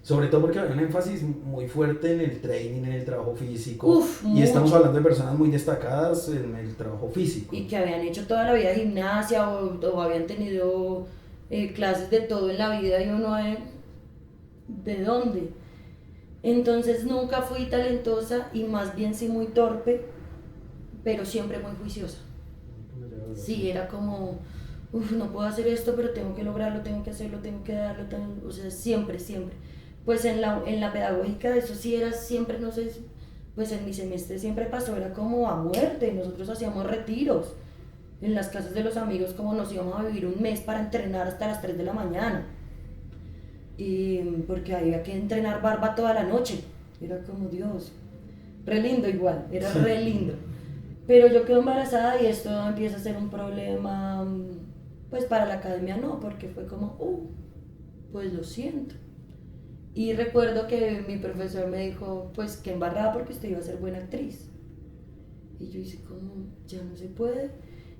Sobre todo porque hay un énfasis muy fuerte en el training, en el trabajo físico. Uf, y estamos mucho. hablando de personas muy destacadas en el trabajo físico. Y que habían hecho toda la vida gimnasia o habían tenido clases de todo en la vida y uno ¿de dónde? Entonces nunca fui talentosa y más bien sí muy torpe, pero siempre muy juiciosa. Sí, era como, no puedo hacer esto, pero tengo que lograrlo, tengo que hacerlo, tengo que darlo, o sea, siempre, siempre. Pues en la pedagógica eso sí era siempre, no sé, pues en mi semestre siempre pasó, era como a muerte, nosotros hacíamos retiros en las casas de los amigos, como nos íbamos a vivir un mes para entrenar hasta las 3 de la mañana. Y porque había que entrenar barba toda la noche, era como Dios, re lindo igual, era re lindo. Pero yo quedo embarazada y esto empieza a ser un problema, pues para la academia no, porque fue como, pues lo siento. Y recuerdo que mi profesor me dijo, pues que embarrada porque usted iba a ser buena actriz. Y yo hice como, ya no se puede.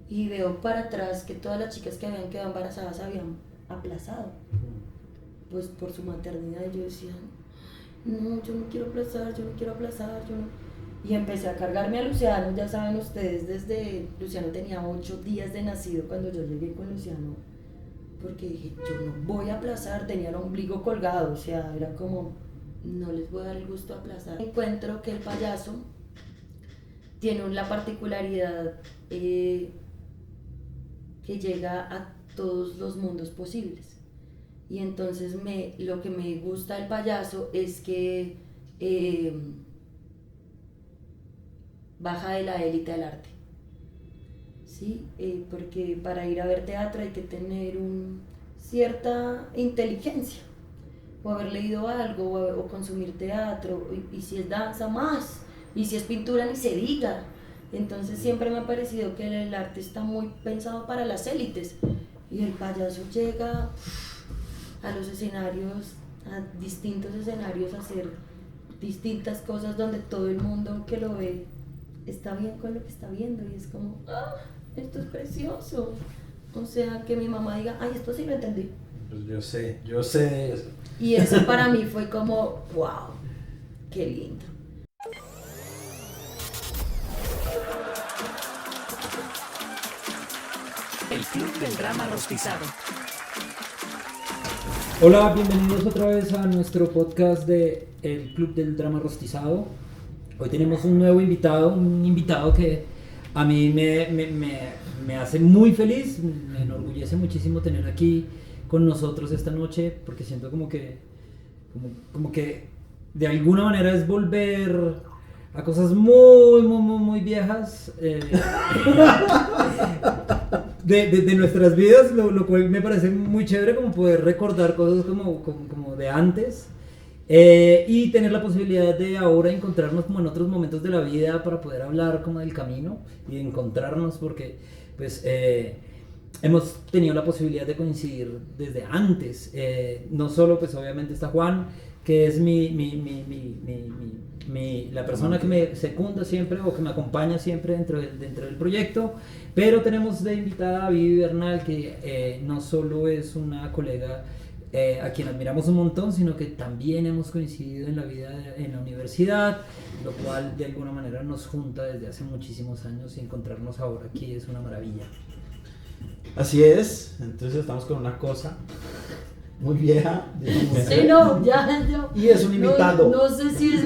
Y veo para atrás que todas las chicas que habían quedado embarazadas habían aplazado, pues por su maternidad. Y yo decía, no, yo no quiero aplazar, yo no quiero aplazar, yo no. Y empecé a cargarme a Luciano, ya saben ustedes, Luciano tenía 8 días de nacido cuando yo llegué con Luciano, porque dije, yo no voy a aplazar, tenía el ombligo colgado, o sea, era como, no les voy a dar el gusto de aplazar. Encuentro que el payaso tiene la particularidad que llega a todos los mundos posibles. Y entonces lo que me gusta del payaso es que baja de la élite del arte, ¿sí? Porque para ir a ver teatro hay que tener cierta inteligencia, o haber leído algo, o consumir teatro, y si es danza más, y si es pintura ni se diga. Entonces siempre me ha parecido que el arte está muy pensado para las élites, y el payaso llega a los escenarios, a distintos escenarios, a hacer distintas cosas donde todo el mundo que lo ve está bien con lo que está viendo, y es como, esto es precioso. O sea, que mi mamá diga, ay, esto sí lo entendí. Pues yo sé eso. Y eso para mí fue como, wow, qué lindo. El Club del Drama Rostizado. Hola, bienvenidos otra vez a nuestro podcast de El Club del Drama Rostizado. Hoy tenemos un nuevo invitado, un invitado que a mí me hace muy feliz, me enorgullece muchísimo tener aquí con nosotros esta noche, porque siento como que de alguna manera es volver a cosas muy viejas de nuestras vidas, lo cual me parece muy chévere, como poder recordar cosas como de antes, y tener la posibilidad de ahora encontrarnos como en otros momentos de la vida para poder hablar como del camino y de encontrarnos, porque pues hemos tenido la posibilidad de coincidir desde antes. No solo, pues obviamente está Juan, que es la persona que me secunda siempre o que me acompaña siempre dentro del proyecto, pero tenemos de invitada a Vivi Bernal, que no solo es una colega a quien admiramos un montón, sino que también hemos coincidido en la vida en la universidad, lo cual de alguna manera nos junta desde hace muchísimos años, y encontrarnos ahora aquí es una maravilla. Así es, entonces estamos con una cosa muy vieja. Sí, no, ya. Y es un invitado. No sé si es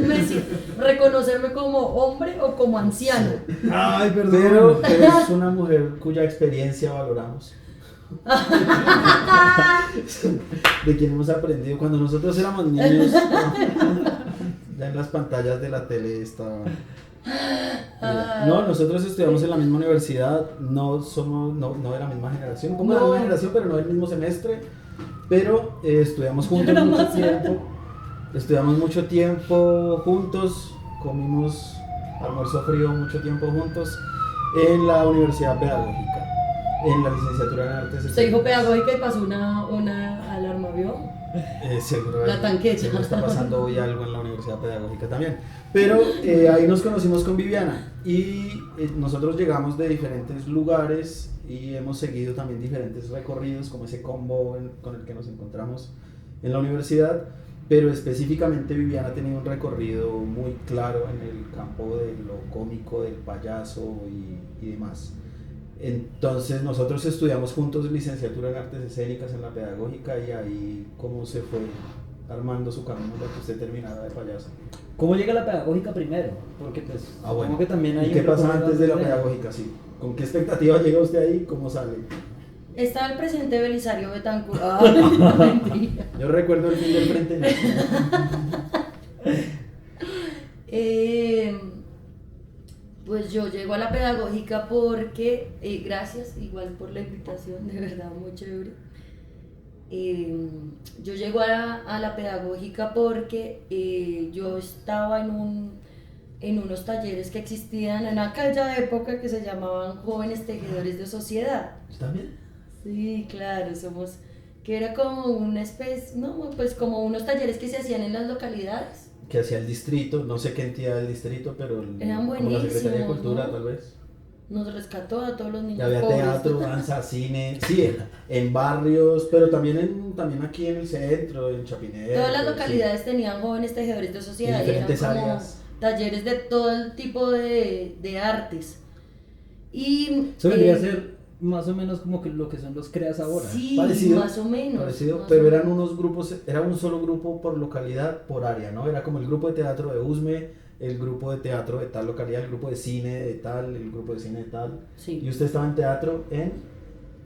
reconocerme como hombre o como anciano. Ay, perdón. Pero es una mujer cuya experiencia valoramos. De quien hemos aprendido cuando nosotros éramos niños. Ya en las pantallas de la tele estaba. No, nosotros estudiamos en la misma universidad, no de la misma generación, como de la misma generación, pero no del mismo semestre, pero estudiamos juntos mucho tiempo juntos, comimos almuerzo frío mucho tiempo juntos en la Universidad Pedagógica, en la licenciatura en Artes. Usted dijo pedagógica y pasó una alarma, ¿vio? Seguro la tanqueta. Seguro está pasando hoy algo en la Universidad Pedagógica también. Pero ahí nos conocimos con Viviana y nosotros llegamos de diferentes lugares y hemos seguido también diferentes recorridos, como ese combo con el que nos encontramos en la universidad. pero específicamente Viviana ha tenido un recorrido muy claro en el campo de lo cómico, del payaso y demás. Entonces nosotros estudiamos juntos licenciatura en artes escénicas en la pedagógica y ahí cómo se fue armando su camino para que usted terminara de payaso. ¿Cómo llega la pedagógica primero? Porque pues supongo que también hay ¿Y qué un pasa recorrido antes de la antes pedagógica? Sí. ¿Con qué expectativa llega usted ahí? ¿Cómo sale? Estaba el presidente Belisario Betancur. No, mentira. Yo recuerdo el fin del Frente Pues yo llego a la pedagógica porque, gracias igual por la invitación, de verdad muy chévere. Yo llego a la pedagógica porque yo estaba en unos talleres que existían en aquella época que se llamaban Jóvenes Tejedores de Sociedad. ¿Está bien? Sí, claro, que era como una especie, no, pues como unos talleres que se hacían en las localidades. Que hacía el distrito, no sé qué entidad del distrito, pero Eran como la Secretaría de buenísimos, Cultura, ¿no? tal vez. Nos rescató a todos los niños Y había pobres. teatro, danza, cine, sí, en barrios, pero también aquí en el centro, en Chapinero. Todas las sí. localidades tenían jóvenes tejedores de sociedad En y eran diferentes como áreas. talleres de todo el tipo de artes. Y Eso vendría a ser más o menos como que lo que son los creas ahora. sí, Parecido, más o menos. parecido, más pero o eran menos. unos grupos, era un solo grupo por localidad, por área, ¿no? Era como el grupo de teatro de Usme, el grupo de teatro de tal localidad, el grupo de cine de tal, el grupo de cine de tal. Sí. Y usted estaba en teatro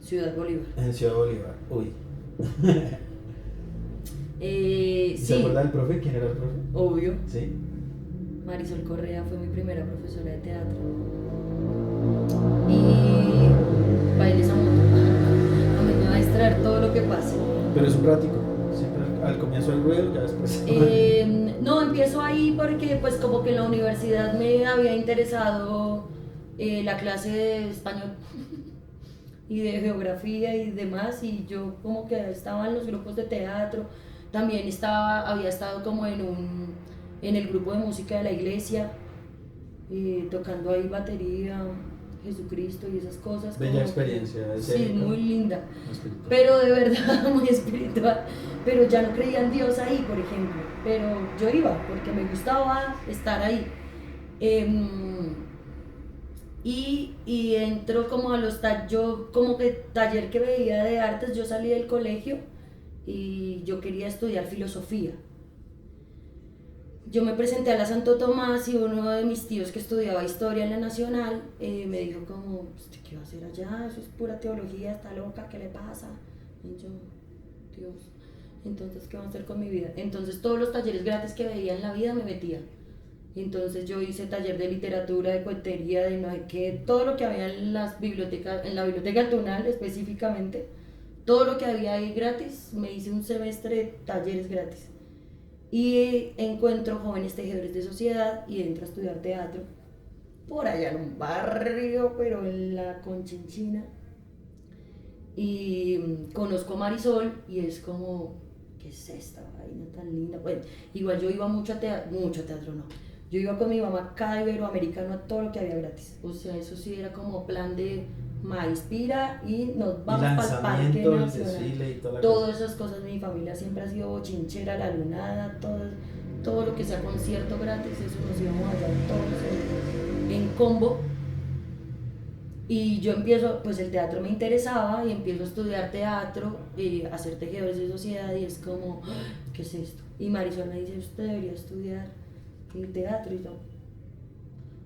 Ciudad Bolívar. en Ciudad Bolívar. Uy. ¿Y Sí, se acuerda del profe? ¿Quién era el profe? obvio. Sí. Marisol Correa fue mi primera profesora de teatro. Y bailes a moto. A mí me va a distraer todo lo que pase. Pero es un práctico. Siempre al comienzo el ruido, ya después. No, empiezo ahí porque pues como que en la universidad me había interesado la clase de español y de geografía y demás, y yo como que estaba en los grupos de teatro, también había estado como en el grupo de música de la iglesia, tocando ahí batería, Jesucristo y esas cosas. Bella como experiencia, que- es sí, épico. muy linda. Espiritual. Pero de verdad muy espiritual, pero ya no creía en Dios ahí, por ejemplo, pero yo iba porque me gustaba estar ahí. Y entro como a yo como que taller que veía de artes, yo salí del colegio y yo quería estudiar filosofía. Yo me presenté a la Santo Tomás y uno de mis tíos que estudiaba historia en la Nacional me dijo como, ¿usted qué va a hacer allá? Eso es pura teología, está loca, ¿qué le pasa? Y yo, Dios, entonces ¿qué va a hacer con mi vida? Entonces todos los talleres gratis que veía en la vida me metía. Entonces yo hice taller de literatura, de cuentería, de no sé qué, todo lo que había en las bibliotecas, en la biblioteca Tunal específicamente, todo lo que había ahí gratis, me hice un semestre de talleres gratis. Y encuentro jóvenes tejedores de sociedad y entro a estudiar teatro por allá en un barrio, pero en la Conchinchina. Y conozco a Marisol y es como, ¿qué es esta vaina tan linda? Bueno, igual yo iba mucho teatro no. Yo iba con mi mamá cada iberoamericano a todo lo que había gratis. O sea, eso sí era como plan de ma inspira y nos vamos para el Parque lanzamiento, el Nacional. desfile y toda la Todas cosa. esas cosas, mi familia siempre ha sido bochinchera, la lunada, todo lo que sea concierto gratis, eso nos íbamos allá todos en combo. Y yo empiezo, pues el teatro me interesaba y empiezo a estudiar teatro, a hacer tejedores de sociedad y es como, ¿qué es esto? Y Marisol me dice, usted debería estudiar teatro y yo,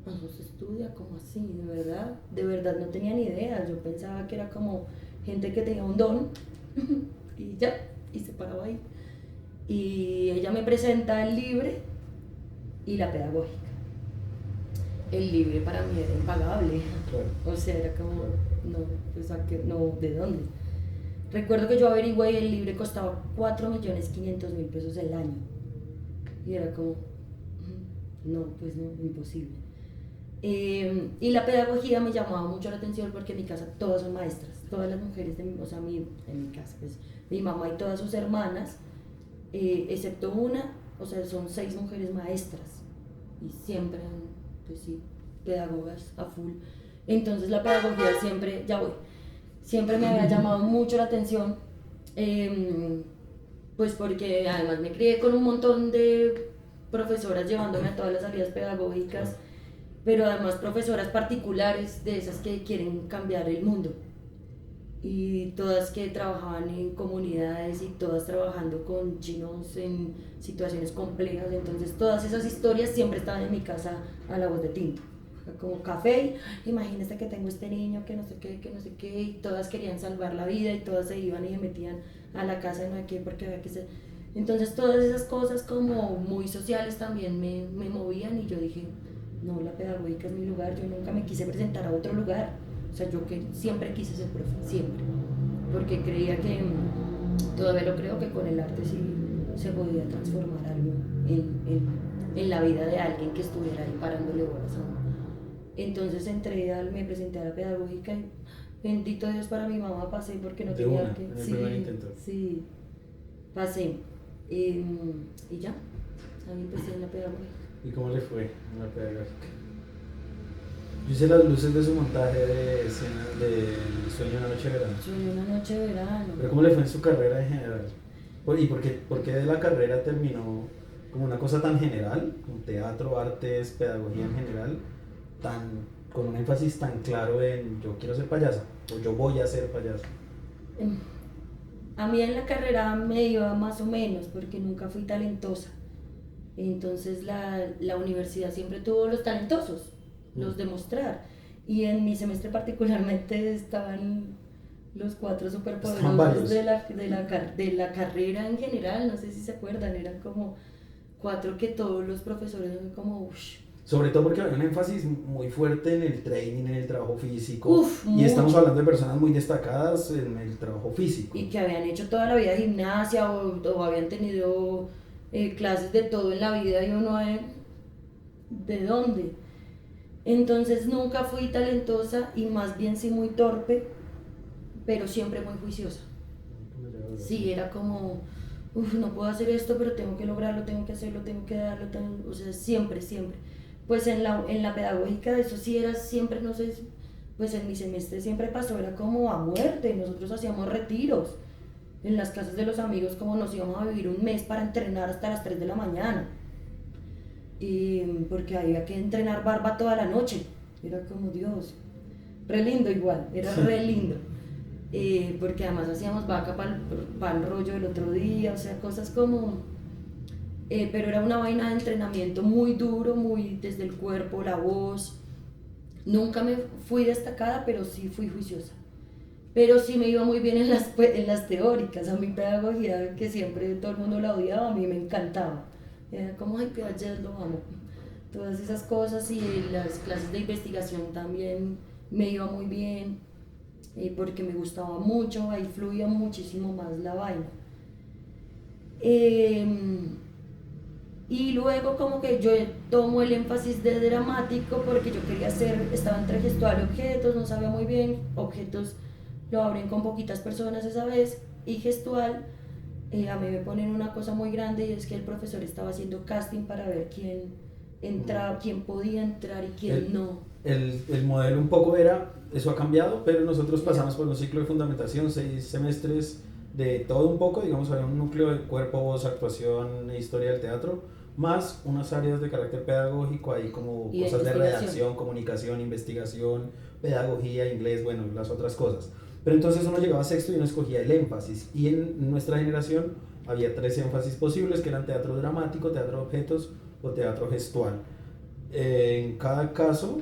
no se estudia, ¿cómo así? De verdad no tenía ni idea, yo pensaba que era como gente que tenía un don y ya, y se paraba ahí. Y ella me presenta el libre y la pedagógica. El libre para mí era impagable, Claro. o sea, era como, no, pues no, ¿de dónde? Recuerdo que yo averigüé y el libre costaba 4.500.000 pesos el año. Y era como, no, pues no, imposible. Y la pedagogía me llamaba mucho la atención porque en mi casa todas son maestras, todas las mujeres, en mi casa, pues mi mamá y todas sus hermanas, excepto una, o sea, son 6 mujeres maestras y siempre, pues sí, pedagogas a full. Entonces la pedagogía siempre me había llamado mucho la atención, pues porque además me crié con un montón de profesoras llevándome a todas las salidas pedagógicas, pero además profesoras particulares de esas que quieren cambiar el mundo. Y todas que trabajaban en comunidades y todas trabajando con chinos en situaciones complejas, entonces todas esas historias siempre estaban en mi casa a la voz de tinto, como café, imagínese que tengo este niño que no sé qué, y todas querían salvar la vida y todas se iban y se metían a la casa de no sé qué porque había que ser. Entonces todas esas cosas como muy sociales también me movían y yo dije, no, la pedagógica es mi lugar, yo nunca me quise presentar a otro lugar. O sea, yo que siempre quise ser profe, siempre, porque creía que, todavía lo creo, que con el arte sí se podía transformar algo en la vida de alguien que estuviera ahí parándole bolas a uno. Entonces me presenté a la pedagógica y bendito Dios para mi mamá pasé porque no tenía que... En el primer intento. Sí, pasé. Y ya, ahí empecé en la pedagógica. ¿Y cómo le fue en la pedagógica? Yo hice las luces de su montaje de escenas de Sueño una noche de verano. Sueño una noche de verano. Pero ¿cómo le fue en su carrera en general? ¿Y por qué de la carrera terminó como una cosa tan general, como teatro, artes, pedagogía en general, con un énfasis tan claro en yo quiero ser payasa o yo voy a ser payasa? A mí en la carrera me iba más o menos porque nunca fui talentosa. Entonces la universidad siempre tuvo los talentosos, los de mostrar. Y en mi semestre particularmente estaban los 4 superpoderosos de la carrera en general, no sé si se acuerdan, eran como 4 que todos los profesores como uff. Sobre todo porque había un énfasis muy fuerte en el training, en el trabajo físico. Uf, y mucho. Estamos hablando de personas muy destacadas en el trabajo físico. Y que habían hecho toda la vida gimnasia o habían tenido clases de todo en la vida y uno ¿de dónde? Entonces nunca fui talentosa y más bien sí muy torpe, pero siempre muy juiciosa. Sí, era como, no puedo hacer esto, pero tengo que lograrlo, tengo que hacerlo, tengo que darlo, o sea, siempre. Pues en la pedagógica eso sí era siempre, no sé, pues en mi semestre siempre pasó, era como a muerte, nosotros hacíamos retiros en las casas de los amigos, como nos íbamos a vivir un mes para entrenar hasta las 3 de la mañana. Y porque había que entrenar barba toda la noche, era como Dios, re lindo igual, era re lindo, porque además hacíamos vaca para el rollo el otro día, o sea, cosas como, pero era una vaina de entrenamiento muy duro, muy desde el cuerpo, la voz. Nunca me fui destacada, pero sí fui juiciosa. Pero sí me iba muy bien en las teóricas. A mi pedagogía, que siempre todo el mundo la odiaba, a mí me encantaba. Era como, ay, Piaget, lo amo. Todas esas cosas, y las clases de investigación también me iba muy bien, porque me gustaba mucho, ahí fluía muchísimo más la vaina. Y luego como que yo tomo el énfasis de dramático porque yo quería estaba entre gestual y objetos, no sabía muy bien, objetos lo abren con poquitas personas esa vez, y gestual, a mí me ponen una cosa muy grande, y es que el profesor estaba haciendo casting para ver quién entraba, quién podía entrar y quién no. El modelo un poco era, eso ha cambiado, pero nosotros pasamos por un ciclo de fundamentación, 6 semestres de todo un poco, digamos, había un núcleo de cuerpo, voz, actuación e historia del teatro, más unas áreas de carácter pedagógico, ahí como y cosas de redacción, comunicación, investigación, pedagogía, inglés, bueno, las otras cosas. Pero entonces uno llegaba a sexto y uno escogía el énfasis, y en nuestra generación había 3 énfasis posibles, que eran teatro dramático, teatro de objetos o teatro gestual. En cada caso,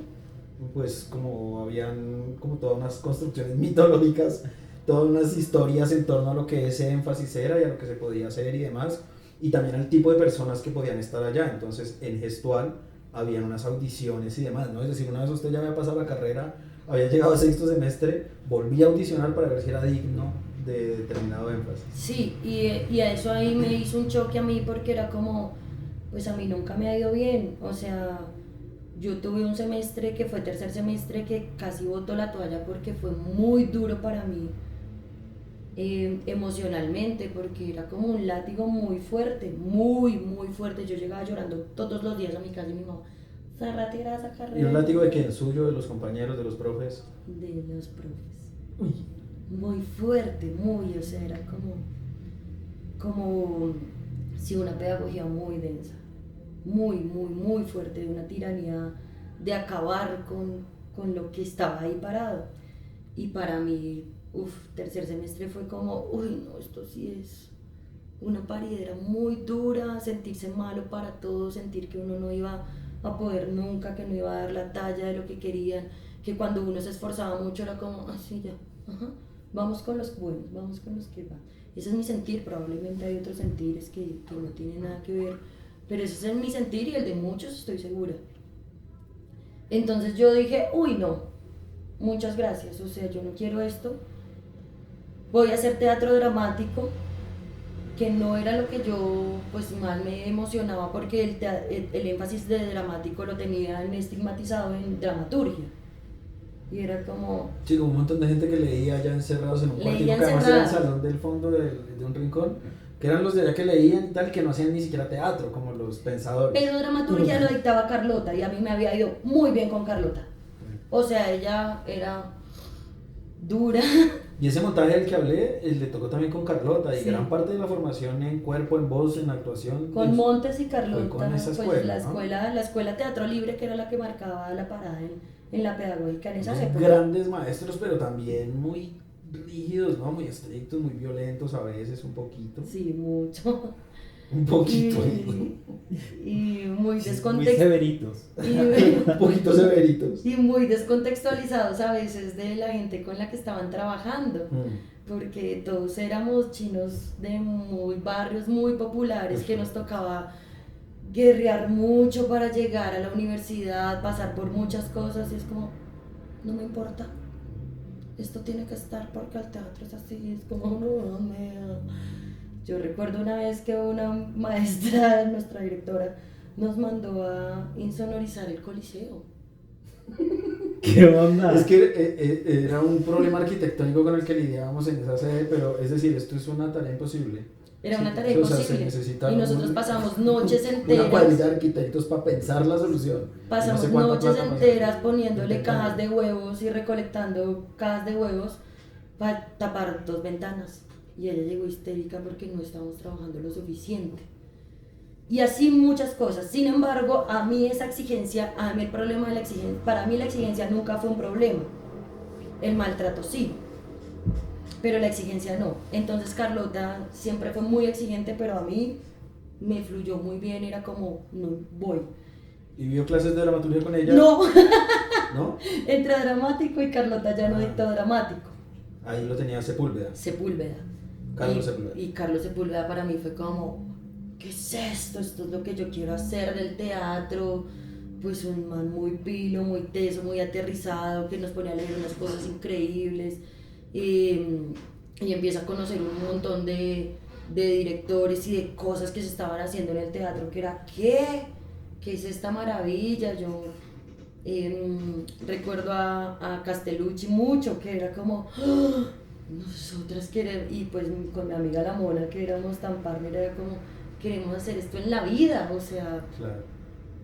pues como habían como todas unas construcciones mitológicas, todas unas historias en torno a lo que ese énfasis era y a lo que se podía hacer y demás, y también al tipo de personas que podían estar allá. Entonces en gestual habían unas audiciones y demás, ¿no? Es decir, una vez usted ya había pasado la carrera, había llegado a sexto semestre, volvía a audicionar para ver si era digno de determinado énfasis. Sí, y a eso ahí me hizo un choque a mí, porque era como, pues a mí nunca me ha ido bien, o sea, yo tuve un semestre que fue tercer semestre que casi botó la toalla porque fue muy duro para mí, emocionalmente, porque era como un látigo muy fuerte, muy fuerte. Yo llegaba llorando todos los días a mi casa y mi mamá, se retira esa carrera. ¿Y un látigo de quién? ¿Suyo, de los compañeros, de los profes? De los profes. Uy. Muy fuerte, o sea, era como... como, sí, una pedagogía muy densa, muy fuerte, de una tiranía de acabar con lo que estaba ahí parado. Y para mí, tercer semestre fue como, uy, no, esto sí es una paridera muy dura, sentirse malo para todo, sentir que uno no iba a poder nunca, que no iba a dar la talla de lo que querían, que cuando uno se esforzaba mucho era como, sí, ya, vamos con los buenos, vamos con los que van. Ese es mi sentir, probablemente hay otros sentires que no tienen nada que ver, pero ese es mi sentir y el de muchos, estoy segura. Entonces yo dije, uy, no, muchas gracias, o sea, yo no quiero esto, voy a hacer teatro dramático, que no era lo que yo pues mal me emocionaba, porque el énfasis de dramático lo tenían estigmatizado en dramaturgia. Y era como... Sí, como un montón de gente que leía ya encerrados en un cuartito, que además era el salón del fondo de un rincón, que eran los de allá que leían y tal, que no hacían ni siquiera teatro, como los pensadores. Pero dramaturgia lo dictaba Carlota, y a mí me había ido muy bien con Carlota. O sea, ella era dura. Y ese montaje del que hablé, le tocó también con Carlota, y sí. Gran parte de la formación en cuerpo, en voz, en actuación. Con Montes y Carlota, con esa escuela, pues ¿no? la escuela Teatro Libre, que era la que marcaba la parada en la pedagógica en esa época. Grandes maestros, pero también muy rígidos, ¿no? Muy estrictos, muy violentos a veces, un poquito. Sí, mucho. Un poquito. Y muy descontextualizados. Muy severitos. Un poquito severitos. Y muy descontextualizados a veces de la gente con la que estaban trabajando. Porque todos éramos chinos de muy barrios muy populares, que nos tocaba guerrear mucho para llegar a la universidad, pasar por muchas cosas, y es como, no me importa, esto tiene que estar porque el teatro es así, es como, no. Yo recuerdo una vez que una maestra, nuestra directora, nos mandó a insonorizar el Coliseo. ¿Qué onda? Es que era un problema arquitectónico con el que lidiábamos en esa sede, pero es decir, esto es una tarea imposible. Era una tarea imposible. Y nosotros pasamos noches enteras. Una cuadrilla de arquitectos para pensar la solución. Pasamos noches enteras poniéndole cajas de huevos y recolectando cajas de huevos para tapar 2 ventanas. Y ella llegó histérica porque no estábamos trabajando lo suficiente. Y así muchas cosas. Sin embargo, a mí esa exigencia, el problema de la exigencia, para mí la exigencia nunca fue un problema. El maltrato sí, pero la exigencia no. Entonces Carlota siempre fue muy exigente, pero a mí me fluyó muy bien, era como, no, voy. ¿Y vio clases de dramaturgia con ella? No. ¿No? Entré a dramático y Carlota ya no dictó dramático. Ahí lo tenía Sepúlveda. Carlos Sepúlveda. Y Carlos Sepúlveda para mí fue como, ¿qué es esto? Esto es lo que yo quiero hacer del teatro. Pues un man muy pilo, muy teso, muy aterrizado, que nos ponía a leer unas cosas increíbles. Y empieza a conocer un montón de directores y de cosas que se estaban haciendo en el teatro, que era, ¿qué es esta maravilla? Yo recuerdo a Castellucci mucho, que era como, ¡oh! Nosotras queremos, y pues con mi amiga La Mona, que éramos tan partner, era como, queremos hacer esto en la vida, o sea, claro.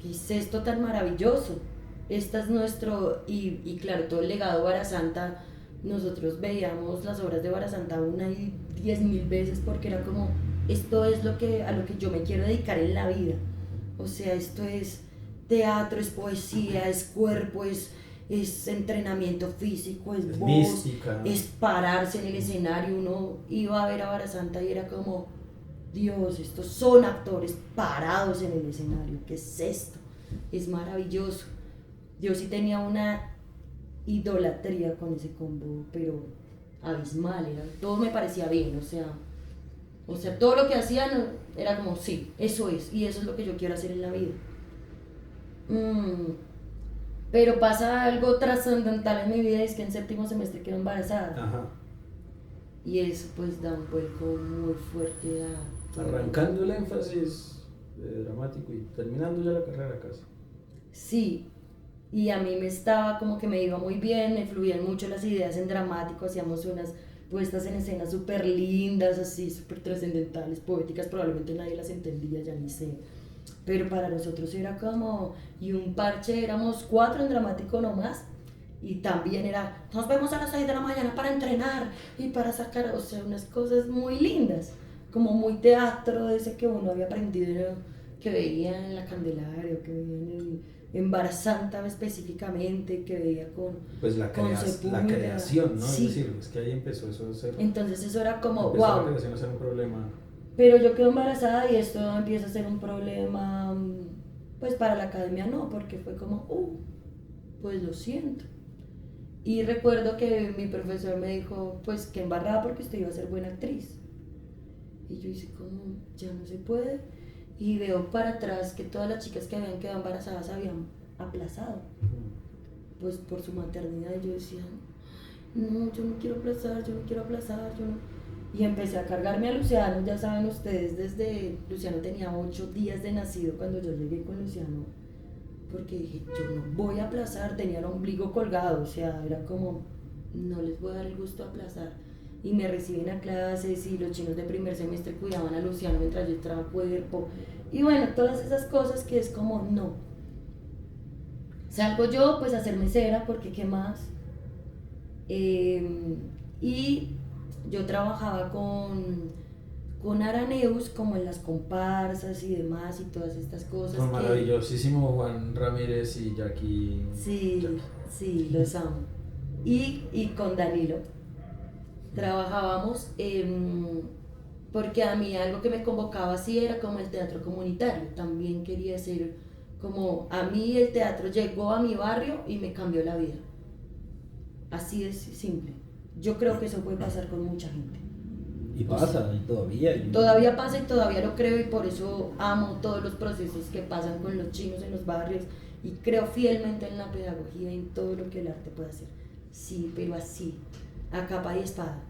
¿Qué es esto tan maravilloso? Esta es nuestro, y claro, todo el legado Barasanta, nosotros veíamos las obras de Barasanta una y 10.000 veces, porque era como, esto es a lo que yo me quiero dedicar en la vida. O sea, esto es teatro, es poesía, es cuerpo, es entrenamiento físico, es voz, mística, es pararse en el escenario. Uno iba a ver a Barasanta y era como, Dios, estos son actores parados en el escenario, ¿qué es esto? Es maravilloso. Yo sí tenía una idolatría con ese combo, pero abismal, todo me parecía bien, o sea, todo lo que hacían era como, sí, eso es, y eso es lo que yo quiero hacer en la vida. Pero pasa algo trascendental en mi vida, es que en séptimo semestre quedo embarazada. Ajá. Y eso pues da un vuelco muy fuerte arrancando el énfasis dramático y terminando ya la carrera casi. Sí, y a mí me estaba como que me iba muy bien, me fluían mucho las ideas en dramático, hacíamos unas puestas en escena súper lindas, así súper trascendentales, poéticas, probablemente nadie las entendía, ya ni sé, pero para nosotros era como, y un parche, éramos 4 en dramático nomás, y también era, nos vemos a las 6 de la mañana para entrenar y para sacar, o sea, unas cosas muy lindas, como muy teatro de ese que uno había aprendido, que veía en la Candelaria, que veía en Bar Santa específicamente, que veía con Pues la Sepúlveda. creación, ¿no? Sí. Es decir, es que ahí empezó eso a ser... Entonces eso era como, empezó la wow. creación a ser un problema. Pero yo quedo embarazada y esto empieza a ser un problema, pues para la academia no, porque fue como, pues lo siento. Y recuerdo que mi profesor me dijo, pues que embarrada porque usted iba a ser buena actriz. Y yo hice como, ya no se puede. Y veo para atrás que todas las chicas que habían quedado embarazadas habían aplazado, pues por su maternidad. Y yo decía, no, yo no quiero aplazar, yo no quiero aplazar, yo no. Y empecé a cargarme a Luciano, ya saben ustedes, desde Luciano tenía 8 días de nacido cuando yo llegué con Luciano, porque dije, yo no voy a aplazar, tenía el ombligo colgado, o sea, era como, no les voy a dar el gusto de aplazar. Y me reciben a clases y los chinos de primer semestre cuidaban a Luciano mientras yo entraba a cuerpo. Y bueno, todas esas cosas que es como, no. Salgo yo pues a ser mesera, porque qué más. Y yo trabajaba con Araneus como en las comparsas y demás y todas estas cosas. Con maravillosísimo Juan Ramírez y Jackie. Sí, los amo. Y con Danilo trabajábamos, porque a mí algo que me convocaba así era como el teatro comunitario. También quería ser como, a mí el teatro llegó a mi barrio y me cambió la vida. Así de simple. Yo creo que eso puede pasar con mucha gente. Y pasa, y todavía. Todavía pasa y todavía lo creo, y por eso amo todos los procesos que pasan con los chinos en los barrios, y creo fielmente en la pedagogía y en todo lo que el arte puede hacer. Sí, pero así, a capa y espada.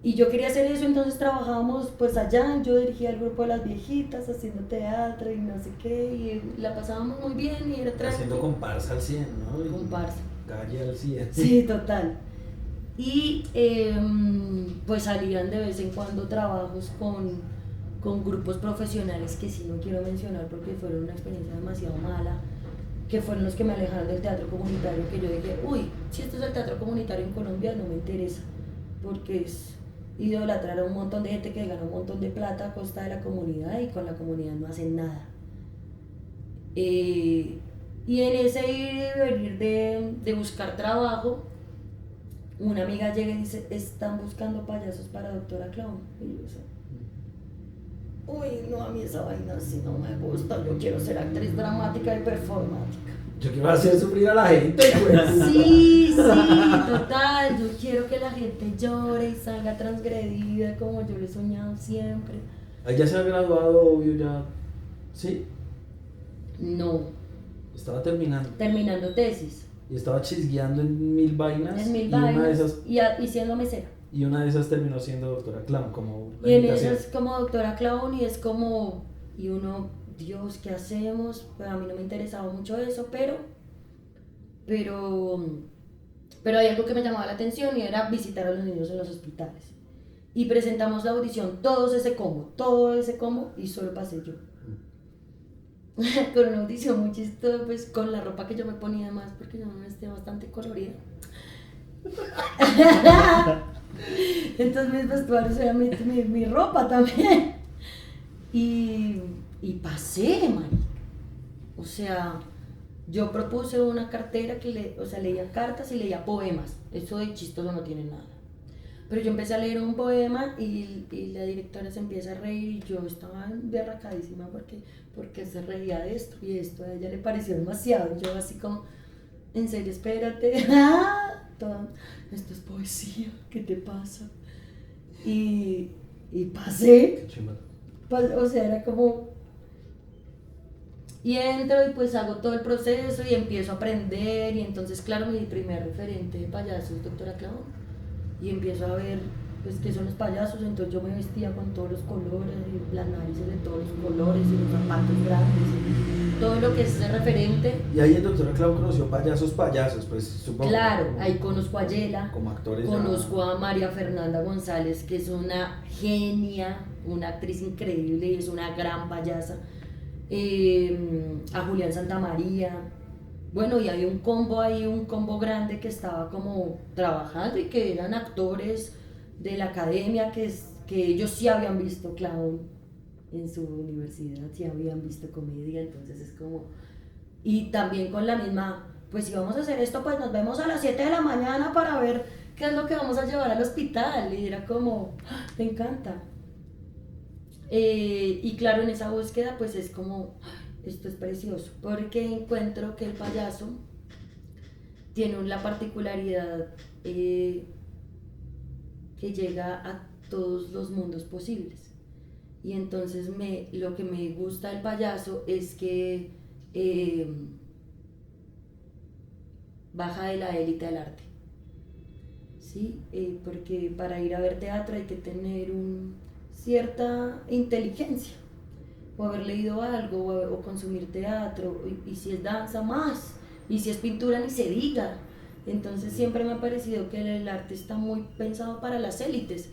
Y yo quería hacer eso, entonces trabajábamos pues allá, yo dirigía el grupo de las viejitas haciendo teatro y no sé qué, y la pasábamos muy bien y era tranquilo. Haciendo comparsa al 100, ¿no? Comparsa. Calle al 100. Sí, total. Y pues salían de vez en cuando trabajos con grupos profesionales que sí no quiero mencionar porque fueron una experiencia demasiado mala, que fueron los que me alejaron del teatro comunitario, que yo dije, uy, si esto es el teatro comunitario en Colombia no me interesa, porque es idolatrar a un montón de gente que gana un montón de plata a costa de la comunidad y con la comunidad no hacen nada. Y en ese ir y venir de buscar trabajo, una amiga llega y dice, están buscando payasos para Doctora Clown. Y yo decía, uy, no, a mí esa vaina así no me gusta, yo quiero ser actriz dramática y performática. Yo quiero hacer sufrir a la gente, pues. Sí, total, yo quiero que la gente llore y salga transgredida como yo lo he soñado siempre. Ahí ya se ha graduado, obvio, ya. ¿Sí? No. Estaba terminando tesis. y estaba chisgueando en 1000 vainas. En 1000 y vainas. Una de esas, Y siendo mesera. y una de esas terminó siendo Doctora Clown, como la Y en invitación. eso es como Doctora Clown y es como, y uno, Dios, ¿qué hacemos? Pues a mí no me interesaba mucho eso, pero hay algo que me llamaba la atención y era visitar a los niños en los hospitales. Y presentamos la audición, todo ese combo, y solo pasé yo. Con una audición muy chistosa, pues con la ropa que yo me ponía además, porque yo me vestía bastante colorida. Entonces mis vestuarios eran mi ropa también. Y pasé, marica. O sea, yo propuse una cartera que leía cartas y leía poemas. Eso de chistoso no tiene nada. Pero yo empecé a leer un poema y la directora se empieza a reír y yo estaba derracadísima porque se reía de esto y esto a ella le pareció demasiado. Yo así como, en serio, espérate. Esto es poesía, ¿qué te pasa? Y pasé. Qué chimba. O sea, era como... Y entro y pues hago todo el proceso y empiezo a aprender y entonces, claro, mi primer referente de payaso es Doctora Clown. Y empiezo a ver pues qué son los payasos, entonces yo me vestía con todos los colores, y las narices de todos los colores y los zapatos grandes y todo lo que es ese referente. Y ahí el Doctora Clown conoció payasos, pues supongo. Claro, ahí conozco a Yela, como actores. conozco a María Fernanda González, que es una genia, una actriz increíble y es una gran payasa, a Julián Santamaría. Bueno, y había un combo grande que estaba como trabajando y que eran actores de la academia, que que ellos sí habían visto clown en su universidad, sí habían visto comedia, entonces es como... Y también con la misma, pues si vamos a hacer esto, pues nos vemos a las 7 de la mañana para ver qué es lo que vamos a llevar al hospital. Y era como, ¡ah! Me encanta. Y claro, en esa búsqueda pues es como, esto es precioso, porque encuentro que el payaso tiene la particularidad que llega a todos los mundos posibles. Y entonces lo que me gusta del payaso es que baja de la élite del arte, ¿sí? Porque para ir a ver teatro hay que tener cierta inteligencia, o haber leído algo, o consumir teatro, y si es danza más, y si es pintura ni se diga. Entonces siempre me ha parecido que el arte está muy pensado para las élites,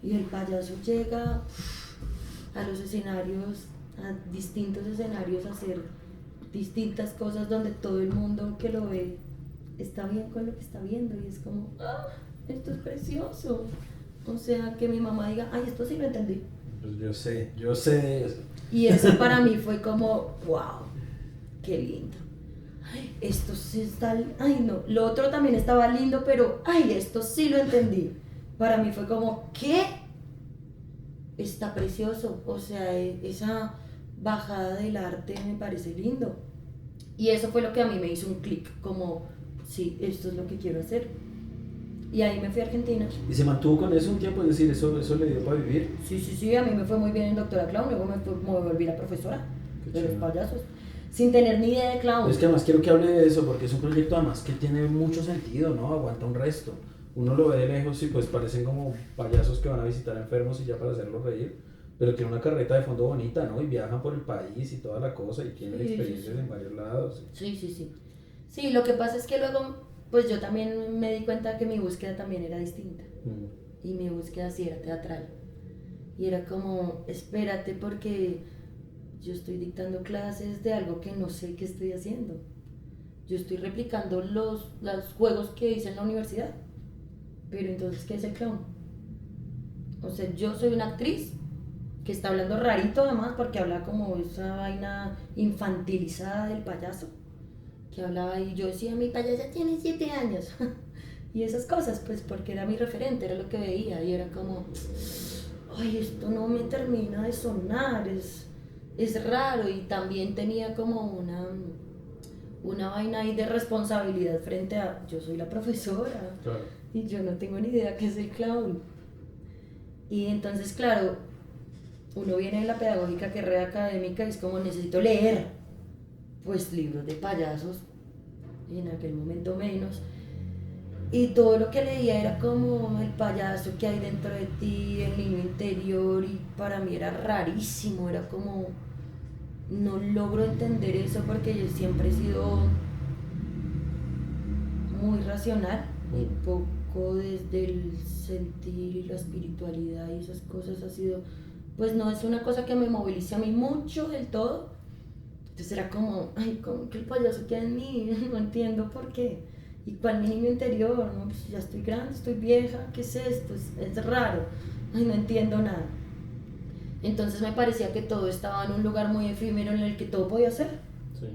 y el payaso llega a los escenarios, a distintos escenarios, a hacer distintas cosas donde todo el mundo que lo ve está bien con lo que está viendo, y es como, ¡ah! Esto es precioso. O sea, que mi mamá diga, ay, esto sí lo entendí. Pues yo sé eso. Y eso para mí fue como, wow, qué lindo. Ay, esto sí está, ay no, lo otro también estaba lindo, pero, ay, esto sí lo entendí. Para mí fue como, ¿qué? Está precioso. O sea, esa bajada del arte me parece lindo. Y eso fue lo que a mí me hizo un clic, como, sí, esto es lo que quiero hacer. Y ahí me fui a Argentina. ¿Y se mantuvo con eso un tiempo? Es decir, ¿eso le dio para vivir? Sí, a mí me fue muy bien en Doctora Clown, luego me volví la profesora Qué de los chido. payasos, sin tener ni idea de clown. Es que además quiero que hable de eso, porque es un proyecto además que tiene mucho sentido, ¿no? Aguanta un resto. Uno lo ve de lejos y pues parecen como payasos que van a visitar enfermos y ya para hacerlos reír, pero tiene una carreta de fondo bonita, ¿no? Y viajan por el país y toda la cosa y tienen experiencias en varios lados. Sí. Sí, lo que pasa es que luego, pues yo también me di cuenta que mi búsqueda también era distinta. Y mi búsqueda sí era teatral. Y era como, espérate, porque yo estoy dictando clases de algo que no sé qué estoy haciendo. Yo estoy replicando los juegos que hice en la universidad. Pero entonces, ¿qué es el clown? O sea, yo soy una actriz que está hablando rarito además, porque habla como esa vaina infantilizada del payaso. Que hablaba y yo decía, mi payasa tiene 7 años. Y esas cosas, pues porque era mi referente, era lo que veía. Y era como, ay, esto no me termina de sonar, es raro. Y también tenía como una vaina ahí de responsabilidad frente a, yo soy la profesora. Claro. Y yo no tengo ni idea qué es el clown. Y entonces, claro, uno viene de la pedagógica que es re académica y es como, necesito leer pues libros de payasos, y en aquel momento menos, y todo lo que leía era como el payaso que hay dentro de ti, el niño interior, y para mí era rarísimo, era como, no logro entender eso porque yo siempre he sido muy racional, y poco desde el sentir y la espiritualidad y esas cosas ha sido, pues no es una cosa que me movilice a mí mucho del todo. Entonces era como, ay, como que el payaso queda en mí, no entiendo por qué. ¿Y cuál mi niño interior? No, pues ya estoy grande, estoy vieja, ¿qué es esto? Es raro, ay, no entiendo nada. Entonces me parecía que todo estaba en un lugar muy efímero en el que todo podía ser. Sí.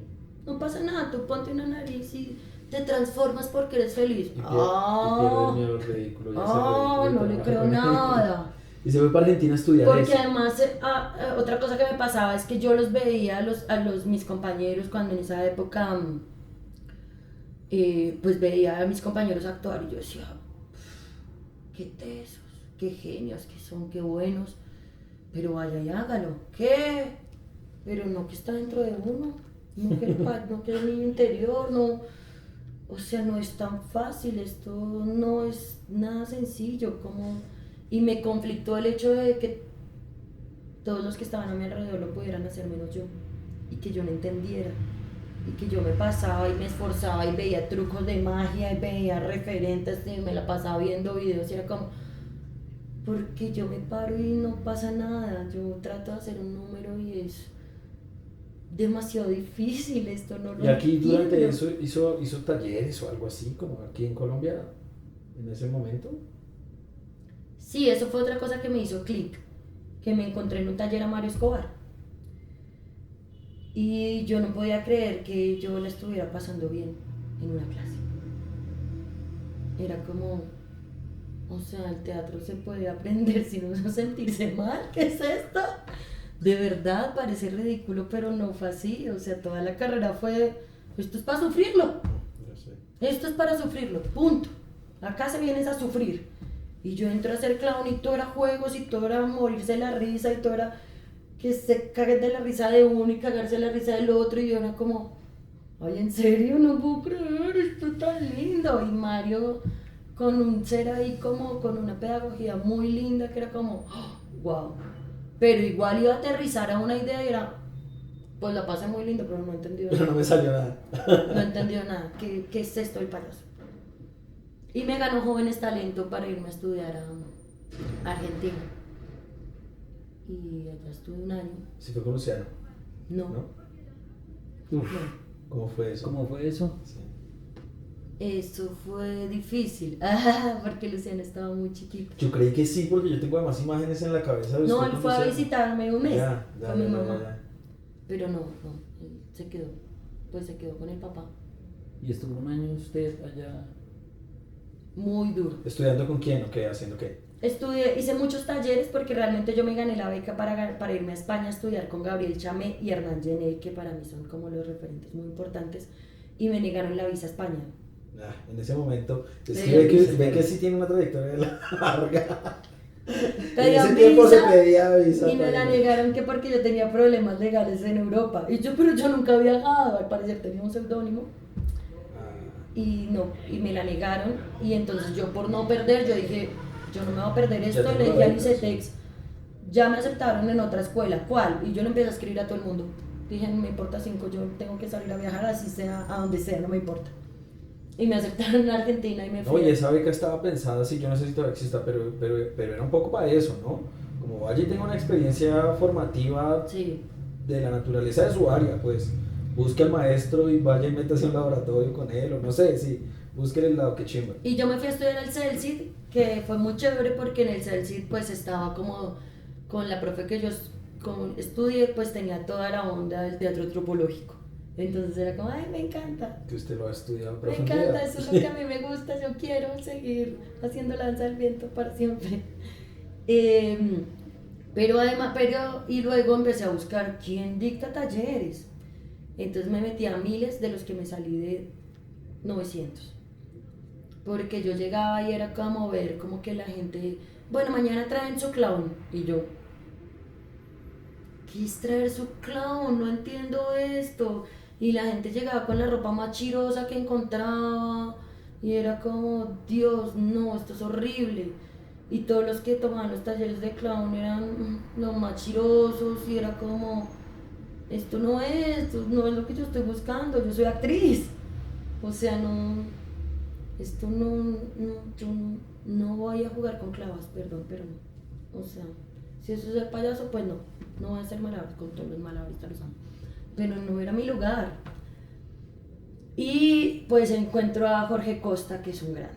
No pasa nada, tú ponte una nariz y te transformas porque eres feliz. Y pierde el miedo al ridículo. No le creo nada. Y se fue para Argentina a estudiar Porque eso. además, otra cosa que me pasaba es que yo los veía mis compañeros cuando en esa época, pues veía a mis compañeros actuar y yo decía, qué tesos, qué genios que son, qué buenos, pero vaya y hágalo, ¿qué? Pero no que está dentro de uno, no que el niño interior, no, o sea, no es tan fácil, esto no es nada sencillo, como... Y me conflictó el hecho de que todos los que estaban a mi alrededor lo pudieran hacer menos yo, y que yo no entendiera, y que yo me pasaba y me esforzaba y veía trucos de magia y veía referentes y me la pasaba viendo videos y era como, porque yo me paro y no pasa nada, yo trato de hacer un número y es demasiado difícil, esto no lo Y aquí entiendo. durante eso hizo talleres o algo así, como aquí en Colombia, en ese momento. Sí, eso fue otra cosa que me hizo clic, que me encontré en un taller a Mario Escobar. Y yo no podía creer que yo la estuviera pasando bien en una clase. Era como, o sea, el teatro se puede aprender sin uno sentirse mal, ¿qué es esto? De verdad, parece ridículo, pero no fue así, o sea, toda la carrera fue, esto es para sufrirlo, esto es para sufrirlo, punto. Acá se vienes a sufrir. Y yo entro a ser clown y todo era juegos y todo era morirse de la risa y todo era que se caguen de la risa de uno y cagarse de la risa del otro, y yo era como, ay, en serio, no puedo creer, esto es tan lindo. Y Mario con un ser ahí como con una pedagogía muy linda que era como, wow. Pero igual iba a aterrizar a una idea y era, pues la pasé muy lindo, pero no he entendido Pero nada. no me salió nada. No he entendido nada. ¿Qué es esto el payaso? Y me ganó Jóvenes Talento para irme a estudiar a Argentina. Y allá estuve un año. Sí, fue con Luciano, No, ¿no? Uf, no. ¿Cómo fue eso? ¿cómo fue eso? Sí. Eso fue difícil, porque Luciano estaba muy chiquito. Yo creí que sí, porque yo tengo además imágenes en la cabeza de No, usted él con fue a Luciano. visitarme un mes Ya, con mi ya, mamá. ya. Pero no, él se quedó, pues se quedó con el papá. ¿Y estuvo un año usted allá? Muy duro. ¿Estudiando con quién o qué? ¿Haciendo qué? Hice muchos talleres porque realmente yo me gané la beca para irme a España a estudiar con Gabriel Chamé y Hernán Gené, que para mí son como los referentes muy importantes, y me negaron la visa a España. En ese momento, es Sí, que ve que sí tiene una trayectoria larga. En Pedían ese tiempo se visa, pedía visa. y me la para- negaron que porque yo tenía problemas legales en Europa. Y yo, pero yo nunca había viajado, al parecer tenía un seudónimo. Y no, y me la negaron. Y entonces yo, por no perder, yo dije, yo no me voy a perder esto. tengo Le dije a becas. Licetex, ya me aceptaron en otra escuela, ¿cuál? Y yo le empecé a escribir a todo el mundo. Dije, no me importa 5, yo tengo que salir a viajar, así sea, a donde sea, no me importa. Y me aceptaron en Argentina y me fui. Oye, esa beca estaba pensada, sí, yo no sé si todavía exista, pero era un poco para eso, ¿no? Como vaya y tenga una experiencia formativa Sí. de la naturaleza de su área, pues busque al maestro y vaya y métase en un laboratorio con él, o no sé, sí, busque el lado que chimba. Y yo me fui a estudiar al CELCID, que fue muy chévere porque en el CELCID pues estaba como con la profe que yo estudié, pues tenía toda la onda del teatro antropológico. Entonces era como, ay, me encanta. Que usted lo ha estudiado en Me profundidad. encanta, eso es lo que a mí me gusta, yo quiero seguir haciendo danza del viento para siempre. Y luego empecé a buscar quién dicta talleres. Entonces me metí a miles, de los que me salí de 900. Porque yo llegaba y era como ver como que la gente, bueno, mañana traen su clown. Y yo, ¿qué es traer su clown? No entiendo esto. Y la gente llegaba con la ropa más chirosa que encontraba. Y era como, Dios, no, esto es horrible. Y todos los que tomaban los talleres de clown eran los más chirosos. Y era como, esto no es lo que yo estoy buscando. Yo soy actriz. O sea, esto yo no voy a jugar con clavas, perdón, pero no. O sea, si eso es el payaso, pues no voy a hacer malabares, con todos los malabaristas los amo. Pero no era mi lugar. Y pues encuentro a Jorge Costa, que es un grande.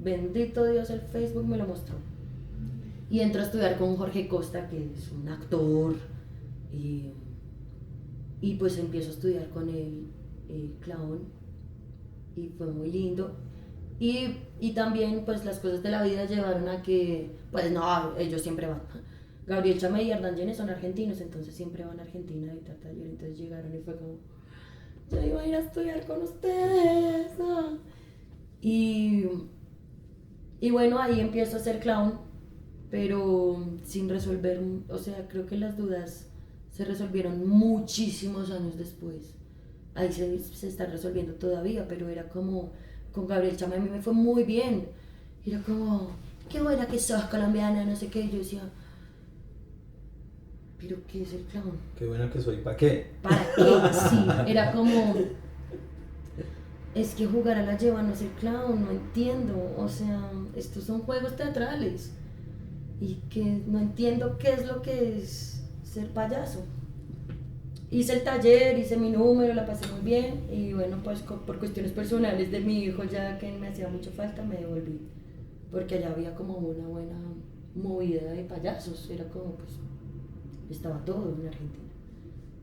Bendito Dios, el Facebook me lo mostró. Y entro a estudiar con Jorge Costa, que es un actor. Y pues empiezo a estudiar con él, clown. Y fue muy lindo. Y también pues las cosas de la vida llevaron a que, pues no, ellos siempre van. Gabriel Chamé y Hernán Gené son argentinos, entonces siempre van a Argentina a editar taller. Entonces llegaron y fue como, yo iba a ir a estudiar con ustedes. ¿No? Y bueno, ahí empiezo a ser clown, pero sin resolver, o sea, creo que las dudas se resolvieron muchísimos años después. Ahí se está resolviendo todavía, pero era como, con Gabriel Chamé a mí me fue muy bien. Era como, qué buena que sos colombiana, no sé qué. Y yo decía, ¿pero qué es el clown? Qué buena que soy, ¿para qué? ¿Para qué? Sí, era como, es que jugar a la lleva no es el clown, no entiendo. O sea, estos son juegos teatrales. Y que no entiendo qué es lo que es ser payaso. Hice el taller, hice mi número, la pasé muy bien. Y bueno, pues por cuestiones personales de mi hijo, ya que me hacía mucha falta, me devolví. Porque allá había como una buena movida de payasos, era como pues estaba todo en Argentina,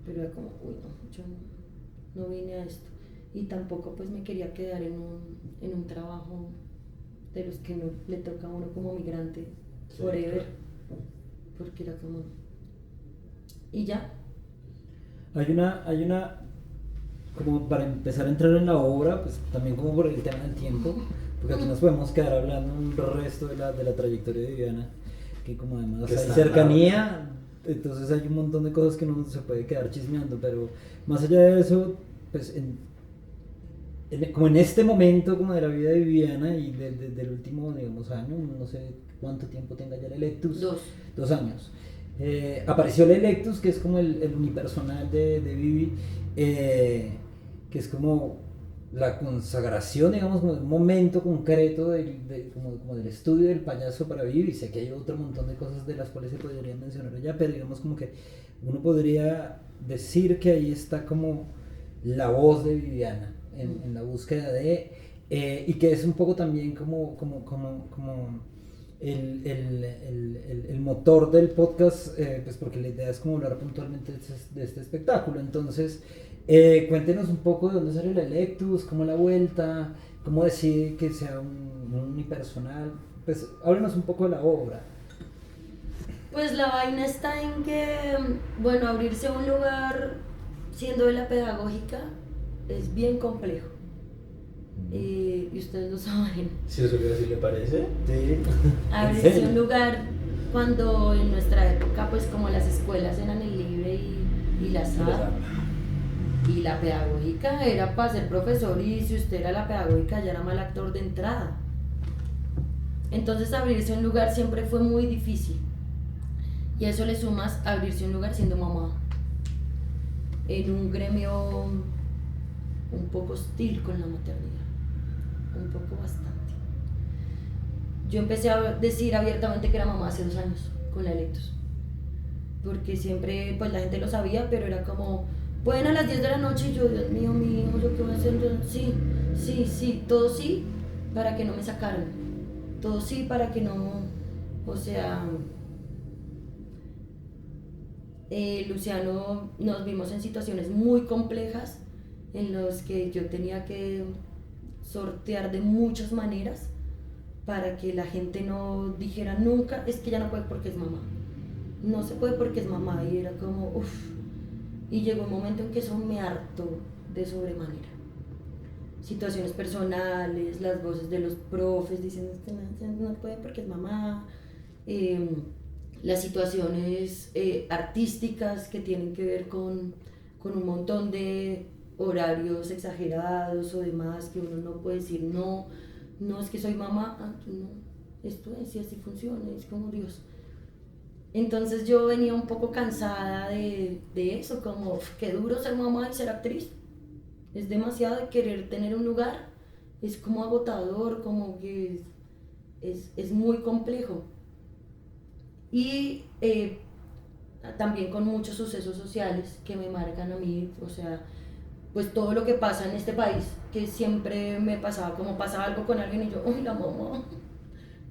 pero era como, uy no, yo no vine a esto y tampoco pues me quería quedar en un trabajo de los que no le toca a uno como migrante forever, porque era como, y ya. Hay una, como para empezar a entrar en la obra, pues también como por el tema del tiempo, porque aquí nos podemos quedar hablando un resto de la trayectoria de Viviana, que como además hay cercanía, entonces hay un montón de cosas que uno se puede quedar chismeando, pero más allá de eso, pues como en este momento como de la vida de Viviana y del último, digamos, año, no sé cuánto tiempo tenga ya el Electus. 2 años. Apareció el Electus, que es como el unipersonal de Vivi, que es como la consagración, digamos, como de un momento concreto como del estudio del payaso para Vivi. Sé que hay otro montón de cosas de las cuales se podrían mencionar allá, pero digamos como que uno podría decir que ahí está como la voz de Viviana en la búsqueda de, y que es un poco también como el motor del podcast, pues porque la idea es como hablar puntualmente de este espectáculo. Entonces, cuéntenos un poco de dónde salió el Electus, cómo la vuelta, cómo decide que sea un unipersonal, pues háblenos un poco de la obra. Pues la vaina está en que, bueno, abrirse a un lugar siendo de la pedagógica es bien complejo. Y ustedes lo saben. Si eso que así le parece. Sí. Abrirse un lugar cuando en nuestra época, pues como las escuelas eran el libre y la SAD, y la pedagógica era para ser profesor, y si usted era la pedagógica ya era mal actor de entrada. Entonces abrirse un lugar siempre fue muy difícil. Y a eso le sumas abrirse un lugar siendo mamá. En un gremio un poco hostil con la maternidad. Un poco bastante. Yo empecé a decir abiertamente que era mamá hace 2 años con la Electus. Porque siempre pues la gente lo sabía, pero era como, pueden a las 10 de la noche y yo, Dios mío, mi hijo, ¿yo qué voy a hacer? Sí, todo sí, para que no me sacaran. Todo sí, para que no, o sea... Luciano, nos vimos en situaciones muy complejas en las que yo tenía que sortear de muchas maneras para que la gente no dijera nunca, es que ya no puede porque es mamá, no se puede porque es mamá, y era como uff, y llegó un momento en que eso me hartó de sobremanera. Situaciones personales, las voces de los profes diciendo que no puede porque es mamá, las situaciones artísticas que tienen que ver con un montón de horarios exagerados o demás, que uno no puede decir no es que soy mamá, no, esto es y así funciona, es como Dios. Entonces yo venía un poco cansada de eso, como qué duro ser mamá y ser actriz, es demasiado de querer tener un lugar, es como agotador, como que es muy complejo. Y también con muchos sucesos sociales que me marcan a mí, o sea, pues todo lo que pasa en este país, que siempre me pasaba, como pasaba algo con alguien y yo, uy, la mamá,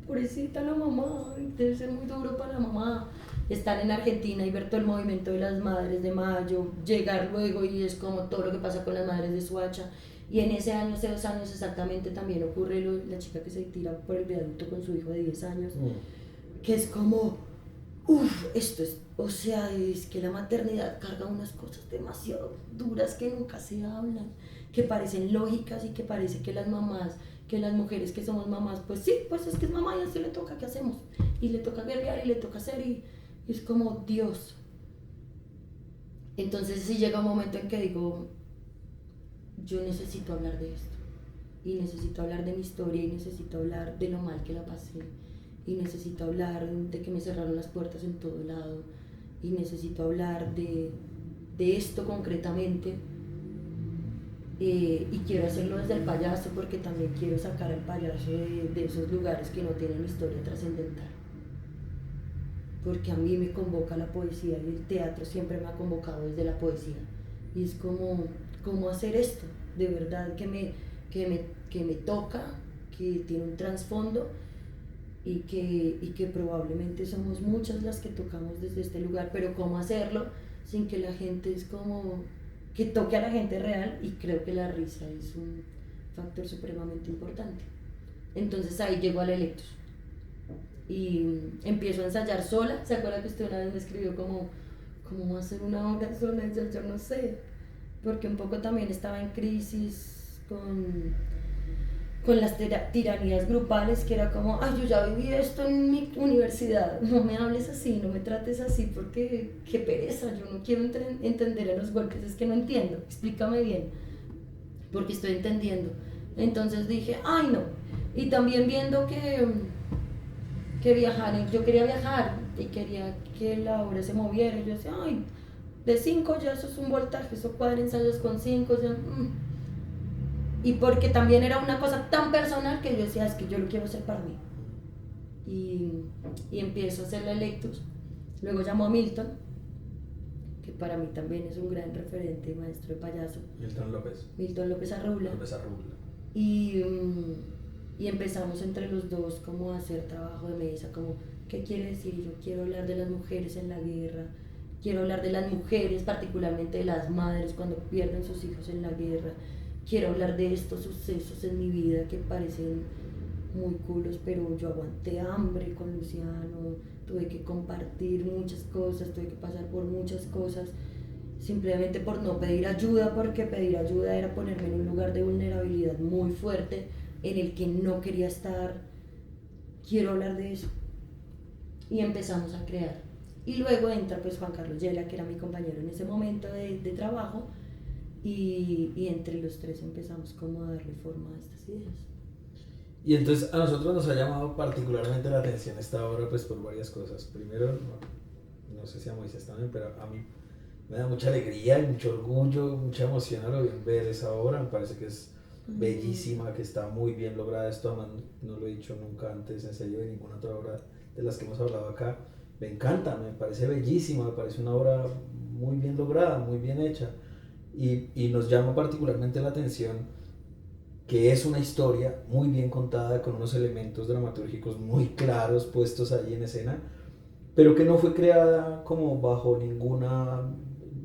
pobrecita la mamá, debe ser muy duro para la mamá. Estar en Argentina y ver todo el movimiento de las Madres de Mayo, llegar luego y es como todo lo que pasa con las Madres de Soacha. Y en ese año, hace 2 años exactamente, también ocurre la chica que se tira por el viaducto con su hijo de 10 años, que es como... esto es, o sea, es que la maternidad carga unas cosas demasiado duras que nunca se hablan, que parecen lógicas y que parece que las mamás, que las mujeres que somos mamás, pues sí, pues es que es mamá y así le toca, ¿qué hacemos? Y le toca guerrear y le toca hacer y es como Dios. Entonces sí llega un momento en que digo, yo necesito hablar de esto y necesito hablar de mi historia y necesito hablar de lo mal que la pasé. Y necesito hablar de que me cerraron las puertas en todo lado, y necesito hablar de esto concretamente, y quiero hacerlo desde el payaso, porque también quiero sacar al payaso de esos lugares que no tienen historia trascendental, porque a mí me convoca la poesía y el teatro siempre me ha convocado desde la poesía, y es como cómo hacer esto, de verdad que me toca, que tiene un trasfondo, y que probablemente somos muchas las que tocamos desde este lugar, pero cómo hacerlo sin que la gente es como, que toque a la gente real, y creo que la risa es un factor supremamente importante. Entonces ahí llego al Electus y empiezo a ensayar sola. ¿Se acuerda que usted una vez me escribió como, ¿cómo hacer una obra sola? Yo no sé, porque un poco también estaba en crisis con las tiranías grupales, que era como, ay, yo ya viví esto en mi universidad, no me hables así, no me trates así, porque qué pereza, yo no quiero entender a los golpes, es que no entiendo, explícame bien, porque estoy entendiendo. Entonces dije, ay no, y también viendo que viajar, yo quería viajar y quería que la obra se moviera, y yo decía, ay, de 5 ya eso es un voltaje, eso cuadra ensayos con 5, ya, y porque también era una cosa tan personal que yo decía, es que yo lo quiero hacer para mí. Y empiezo a hacer la Electus. Luego llamo a Milton, que para mí también es un gran referente, maestro de payaso. Milton López Arrula. Y empezamos entre los dos como a hacer trabajo de mesa, como, ¿qué quiere decir? Yo quiero hablar de las mujeres en la guerra, quiero hablar de las mujeres, particularmente de las madres cuando pierden sus hijos en la guerra. Quiero hablar de estos sucesos en mi vida que parecen muy culos, pero yo aguanté hambre con Luciano, tuve que compartir muchas cosas, tuve que pasar por muchas cosas, simplemente por no pedir ayuda, porque pedir ayuda era ponerme en un lugar de vulnerabilidad muy fuerte en el que no quería estar. Quiero hablar de eso. Y empezamos a crear. Y luego entra pues Juan Carlos Yela, que era mi compañero en ese momento de trabajo, y entre los tres empezamos como a darle forma a estas ideas. Y entonces a nosotros nos ha llamado particularmente la atención esta obra pues por varias cosas. Primero, no sé si a Moisés también, pero a mí me da mucha alegría y mucho orgullo, mucha emoción a lo bien ver esa obra. Me parece que es bellísima, que está muy bien lograda. Esto además no lo he dicho nunca antes, en serio, de ninguna otra obra de las que hemos hablado acá. Me encanta, me parece bellísima, me parece una obra muy bien lograda, muy bien hecha. Y nos llama particularmente la atención que es una historia muy bien contada, con unos elementos dramatúrgicos muy claros puestos ahí en escena, pero que no fue creada como bajo ninguna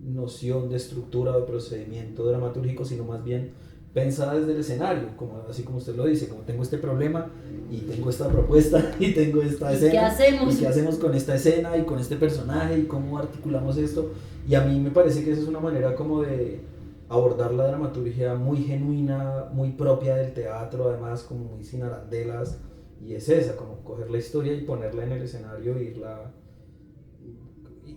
noción de estructura o de procedimiento dramatúrgico, sino más bien pensada desde el escenario, como, así como usted lo dice, como tengo este problema y tengo esta propuesta y tengo esta escena. ¿Qué hacemos? ¿Y qué hacemos con esta escena y con este personaje y cómo articulamos esto? Y a mí me parece que esa es una manera como de abordar la dramaturgia muy genuina, muy propia del teatro, además como muy sin arandelas, y es esa, como coger la historia y ponerla en el escenario e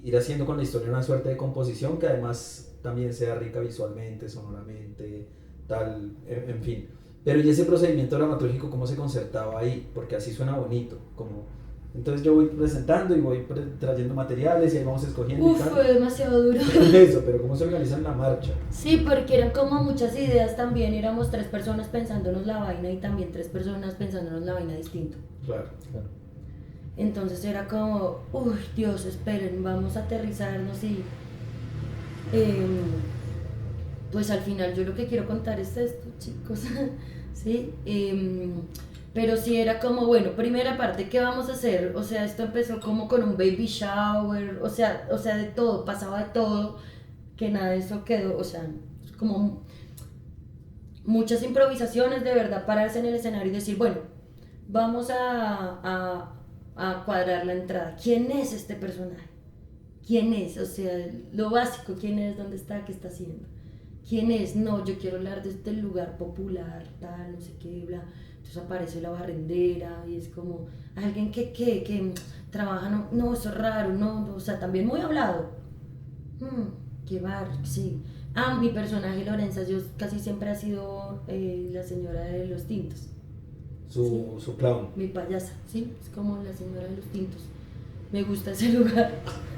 ir haciendo con la historia una suerte de composición que además también sea rica visualmente, sonoramente, tal, en fin. Pero y ese procedimiento dramatúrgico, ¿cómo se concertaba ahí? Porque así suena bonito, como... Entonces yo voy presentando y voy trayendo materiales y ahí vamos escogiendo. Uf, fue demasiado duro. Eso, pero ¿cómo se organiza en la marcha? Sí, porque eran como muchas ideas también, éramos 3 personas pensándonos la vaina y también 3 personas pensándonos la vaina distinto. Claro. Entonces era como, uy, Dios, esperen, vamos a aterrizarnos y... pues al final yo lo que quiero contar es esto, chicos, ¿sí? Pero sí era como, bueno, primera parte, ¿qué vamos a hacer? O sea, esto empezó como con un baby shower, o sea, de todo, pasaba de todo, que nada de eso quedó, o sea, como muchas improvisaciones, de verdad, pararse en el escenario y decir, bueno, vamos a cuadrar la entrada. ¿Quién es este personaje? ¿Quién es? O sea, lo básico, ¿quién es? ¿Dónde está? ¿Qué está haciendo? ¿Quién es? No, yo quiero hablar de este lugar popular, tal, no sé qué, bla. Entonces aparece la barrendera y es como alguien que trabaja, no, eso es raro, no, o sea, también muy hablado. Qué bar, sí. Mi personaje Lorenza, yo casi siempre ha sido la señora de los tintos. Su clown. Mi payasa, sí, es como la señora de los tintos. Me gusta ese lugar.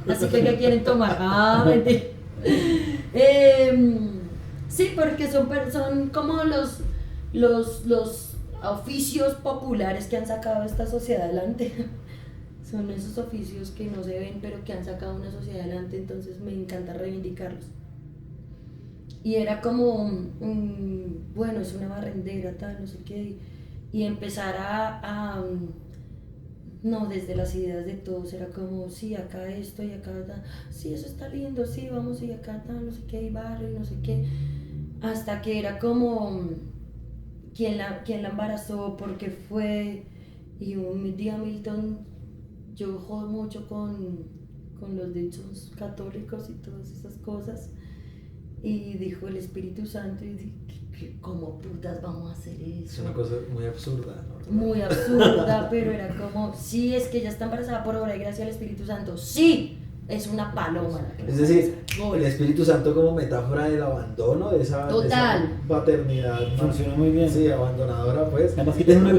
Así que, ¿qué quieren tomar? Mentira. Sí, porque son como los oficios populares que han sacado esta sociedad adelante. Son esos oficios que no se ven, pero que han sacado una sociedad adelante, entonces me encanta reivindicarlos. Y era como, bueno, es una barrendera, tal, no sé qué, y empezar a No, desde las ideas de todos era como, sí, acá esto y acá, sí, eso está lindo, sí, vamos y acá, no sé qué, y barrio y no sé qué. Hasta que era como, ¿quién la embarazó? ¿Por qué fue? Y un día Milton, yo jodo mucho con los dichos católicos y todas esas cosas. Y dijo el Espíritu Santo y dije, ¿cómo putas vamos a hacer eso? Es una cosa muy absurda, ¿no? Muy absurda, pero era como, sí, es que ella está embarazada por obra y gracia del Espíritu Santo. Sí, es una paloma. Es decir, el Espíritu Santo como metáfora del abandono, de esa paternidad. Funciona muy bien. Sí, abandonadora, pues. Además que tiene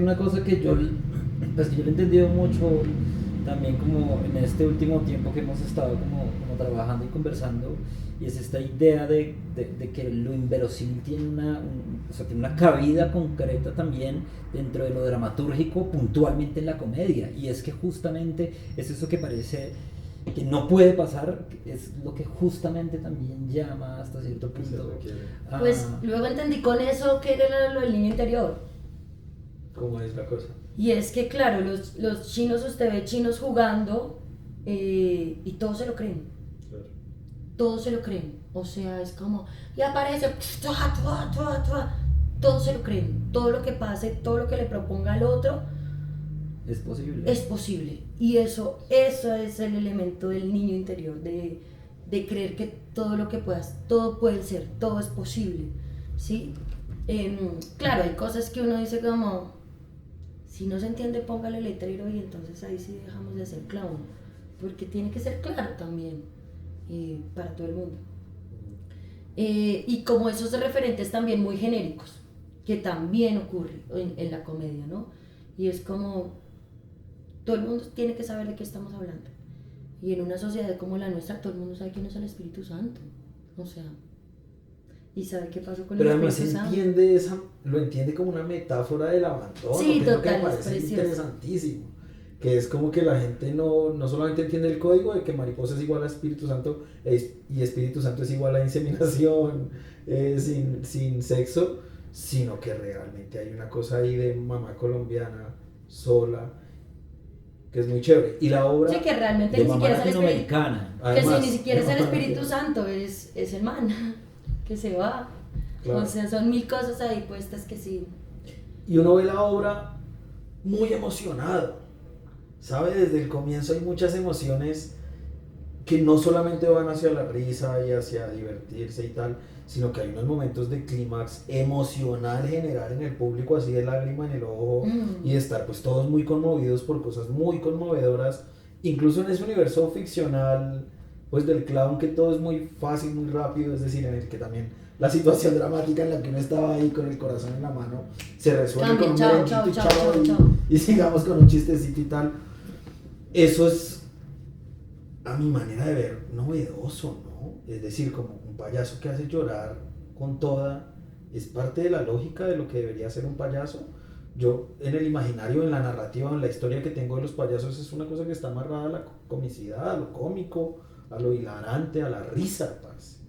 una cosa que yo le he entendido mucho también como en este último tiempo que hemos estado como trabajando y conversando, y es esta idea de que lo inverosímil tiene tiene una cabida concreta también dentro de lo dramatúrgico, puntualmente en la comedia, y es que justamente es eso que parece que no puede pasar, es lo que justamente también llama hasta cierto punto pues luego entendí con eso que era lo del niño interior. ¿Cómo es la cosa? Y es que claro, los chinos, usted ve chinos jugando y todos se lo creen. Claro. Todos se lo creen. O sea, es como, y aparece, todos se lo creen. Todo lo que pase, todo lo que le proponga al otro, es posible. es posible. Y eso es el elemento del niño interior, de creer que todo lo que puedas, todo puede ser, todo es posible. ¿Sí? Claro, hay cosas que uno dice como, si no se entiende, póngale letrero y entonces ahí sí dejamos de hacer clown, porque tiene que ser claro también para todo el mundo. Y como esos referentes también muy genéricos, que también ocurre en la comedia, ¿no? Y es como, todo el mundo tiene que saber de qué estamos hablando. Y en una sociedad como la nuestra, todo el mundo sabe quién es el Espíritu Santo. O sea, y sabe qué pasó con pero el además Espíritu Santo. lo entiende como una metáfora del abandono, Sí, que es lo que total, me es parece precioso. interesantísimo, que es como que la gente no solamente entiende el código de que mariposa es igual a Espíritu Santo y Espíritu Santo es igual a inseminación sin sexo, sino que realmente hay una cosa ahí de mamá colombiana sola que es muy chévere. Y la obra Sí, que realmente de ni mamá siquiera es el Espíritu, latinoamericana. que además, si ni siquiera es el de mamá Espíritu latinoamericana. Santo, es el man que se va. Claro. O sea, son mil cosas ahí puestas que sí. Y uno ve la obra muy emocionado, ¿sabe? Desde el comienzo hay muchas emociones que no solamente van hacia la risa y hacia divertirse y tal, sino que hay unos momentos de clímax emocional general en el público, así de lágrima en el ojo, y de estar pues todos muy conmovidos por cosas muy conmovedoras, incluso en ese universo ficcional pues del clown, que todo es muy fácil, muy rápido, es decir, en el que también la situación dramática en la que uno estaba ahí con el corazón en la mano se resuelve Cambia, con un chao, merenguito y chao, chao, chao, y- chao. y sigamos con un chistecito y tal. Eso es, a mi manera de ver, novedoso, ¿no? Es decir, como un payaso que hace llorar con toda, es parte de la lógica de lo que debería ser un payaso. Yo, en el imaginario, en la narrativa, en la historia que tengo de los payasos, es una cosa que está amarrada a la comicidad, a lo cómico, a lo hilarante, a la risa, parce.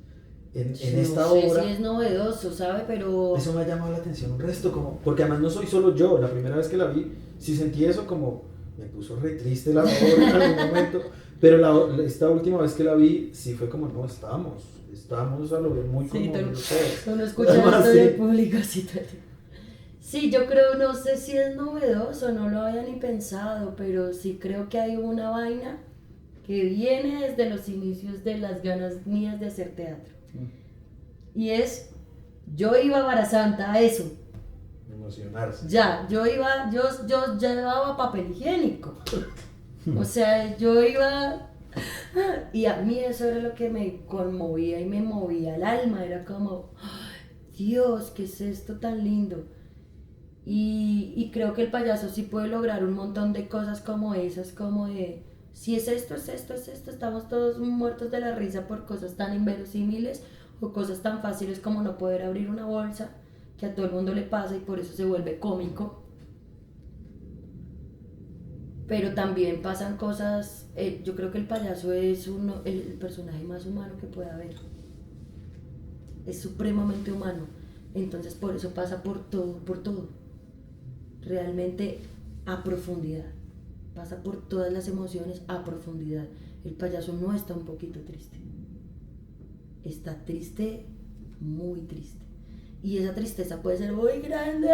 En esta no sé obra, si es novedoso, ¿sabe? Pero eso me ha llamado la atención un resto, como, porque además no soy solo yo, la primera vez que la vi, sí sentí eso, como me puso re triste la obra en algún momento, pero esta última vez que la vi, sí fue como, no, estamos a lo muy sí, conmovidos todos. uno escucha Además, esto sí. del público así tal. Sí, yo creo, no sé si es novedoso, no lo había ni pensado, pero sí creo que hay una vaina que viene desde los inicios de las ganas mías de hacer teatro. Y es, yo iba a Vara Santa a eso. Emocionarse. Ya, yo llevaba papel higiénico. O sea, yo iba. Y a mí eso era lo que me conmovía y me movía el alma. Era como, Dios, ¿qué es esto tan lindo? Y creo que el payaso sí puede lograr un montón de cosas como esas, como de, si es esto, estamos todos muertos de la risa por cosas tan inverosímiles o cosas tan fáciles como no poder abrir una bolsa, que a todo el mundo le pasa y por eso se vuelve cómico. Pero también pasan cosas, yo creo que el payaso es el personaje más humano que puede haber. Es supremamente humano, entonces por eso pasa por todo. Realmente a profundidad. Pasa por todas las emociones a profundidad. El payaso no está un poquito triste. Está triste, muy triste. Y esa tristeza puede ser muy grande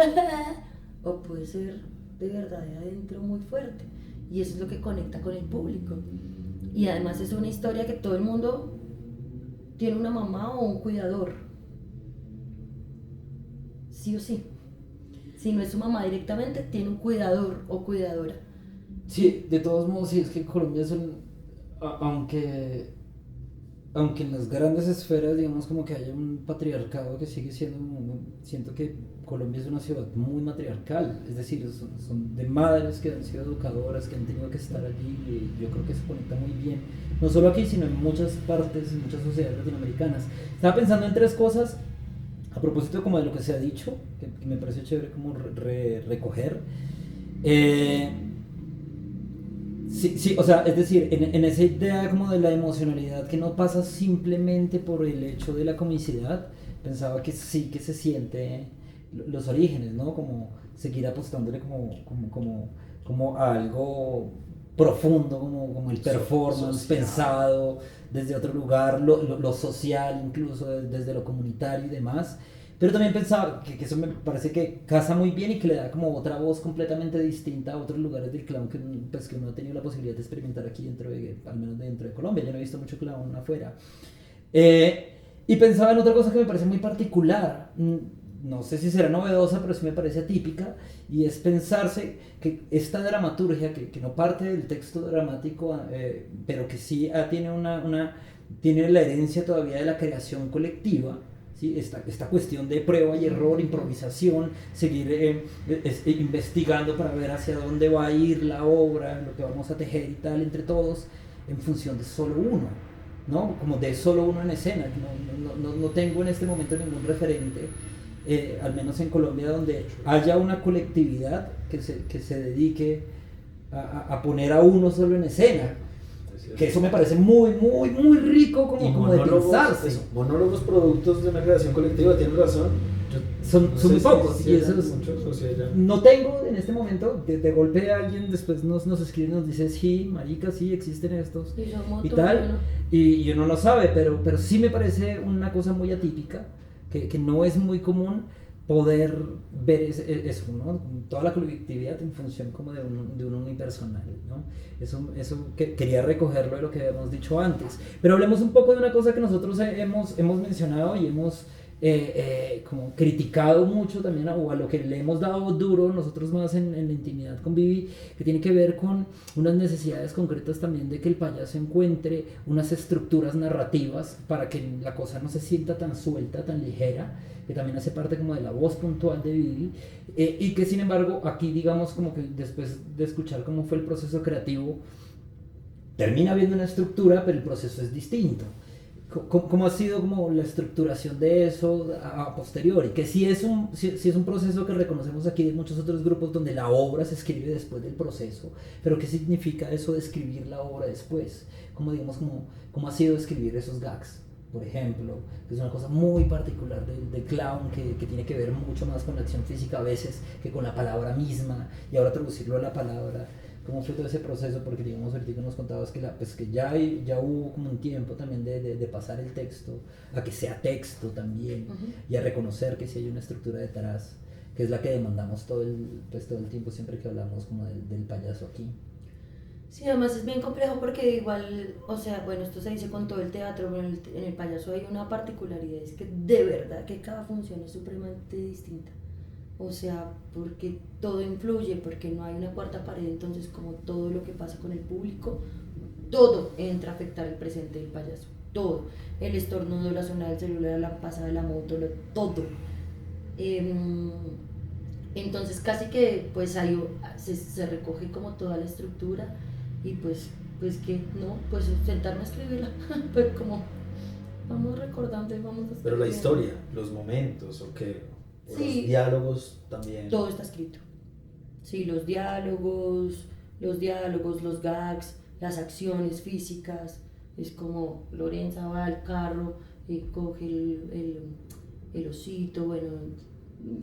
o puede ser de verdad de adentro muy fuerte. Y eso es lo que conecta con el público. Y además es una historia que todo el mundo tiene una mamá o un cuidador. Sí o sí. Si no es su mamá directamente, tiene un cuidador o cuidadora. Sí, de todos modos, sí, es que Colombia es aunque en las grandes esferas, digamos, como que haya un patriarcado que sigue siendo, siento que Colombia es una ciudad muy matriarcal, es decir, son de madres que han sido educadoras, que han tenido que estar allí, y yo creo que se conecta muy bien, no solo aquí, sino en muchas partes, en muchas sociedades latinoamericanas. Estaba pensando en tres cosas, a propósito como de lo que se ha dicho, que me pareció chévere como recoger. Sí, o sea, es decir, en esa idea como de la emocionalidad que no pasa simplemente por el hecho de la comicidad, pensaba que sí que se siente los orígenes, ¿no? Como seguir apostándole como a algo profundo, como el performance social, pensado desde otro lugar, lo social incluso, desde lo comunitario y demás. Pero también pensaba que eso me parece que casa muy bien y que le da como otra voz completamente distinta a otros lugares del clown que, pues, que uno ha tenido la posibilidad de experimentar aquí al menos dentro de Colombia. Yo no he visto mucho clown afuera. Y pensaba en otra cosa que me parece muy particular, no sé si será novedosa, pero sí me parece atípica, y es pensarse que esta dramaturgia, que no parte del texto dramático, pero que sí tiene la herencia todavía de la creación colectiva, ¿sí? Esta cuestión de prueba y error, improvisación, seguir investigando para ver hacia dónde va a ir la obra, lo que vamos a tejer y tal entre todos, en función de solo uno, ¿no? Como de solo uno en escena. No tengo en este momento ningún referente, al menos en Colombia, donde haya una colectividad que se dedique a poner a uno solo en escena. Que eso me parece muy rico como de pensarse. Eso, monólogos productos de una creación colectiva, tienes razón. Son muy pocos. Si y eso es, no tengo en este momento, de golpe alguien después nos escribe y nos dice, sí, marica, sí, existen estos y tal, bueno. y uno no sabe, pero sí me parece una cosa muy atípica, que no es muy común poder ver eso, ¿no? Toda la colectividad en función como de un unipersonal, ¿no? Eso que quería recogerlo de lo que habíamos dicho antes. Pero hablemos un poco de una cosa que nosotros hemos mencionado y hemos como criticado mucho también, o a lo que le hemos dado duro nosotros más en la intimidad con Vivi, que tiene que ver con unas necesidades concretas también de que el payaso encuentre unas estructuras narrativas para que la cosa no se sienta tan suelta, tan ligera, que también hace parte como de la voz puntual de Vivi, y que sin embargo aquí, digamos, como que después de escuchar cómo fue el proceso creativo, termina viendo una estructura, pero el proceso es distinto. ¿Cómo ha sido como la estructuración de eso a posteriori? Que sí es un proceso que reconocemos aquí en muchos otros grupos donde la obra se escribe después del proceso, pero ¿qué significa eso de escribir la obra después? ¿Cómo ha sido escribir esos gags, por ejemplo? Que es una cosa muy particular del clown, que tiene que ver mucho más con la acción física a veces que con la palabra misma, y ahora traducirlo a la palabra. ¿Cómo fue todo ese proceso? Porque digamos ahorita nos contabas que ya hubo como un tiempo también de pasar el texto a que sea texto también, y a reconocer que sí hay una estructura detrás, que es la que demandamos todo el tiempo siempre que hablamos como del payaso aquí. Sí, además es bien complejo porque igual, o sea, bueno, esto se dice con todo el teatro, pero en el payaso hay una particularidad, es que de verdad que cada función es supremamente distinta. O sea, porque todo influye, porque no hay una cuarta pared, entonces como todo lo que pasa con el público, todo entra a afectar el presente del payaso, todo. El estornudo, la zona del celular, la pasada de la moto, todo. Entonces casi que pues ahí se recoge como toda la estructura y pues que no, pues sentarme a escribirla, pues como vamos recordando y vamos escribiendo. Pero la historia, los momentos, ¿o qué? Sí, los diálogos también. Todo está escrito. Sí, los diálogos, los gags, las acciones físicas. Es como Lorenza va al carro y coge el osito, bueno,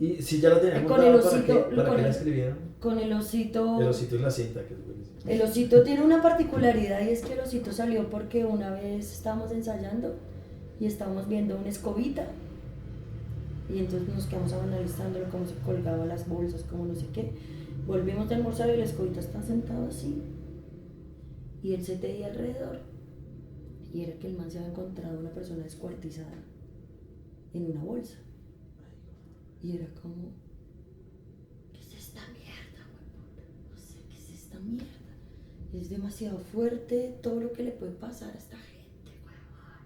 Y si ya la tenían con montada, el ¿para qué, osito, para con qué la el- escribieron? con el osito. El osito es la cinta, que es buenísimo. El osito tiene una particularidad y es que el osito salió porque una vez estábamos ensayando y estábamos viendo una escobita y entonces nos quedamos analizándolo, cómo se colgaba las bolsas, cómo no sé qué. Volvimos de almorzar y la escobita está sentado así y el CTI alrededor, y era que el man se había encontrado una persona descuartizada en una bolsa y era como, ¿qué es esta mierda, hueputa? No sé, ¿qué es esta mierda? Es demasiado fuerte todo lo que le puede pasar a esta gente, huevón.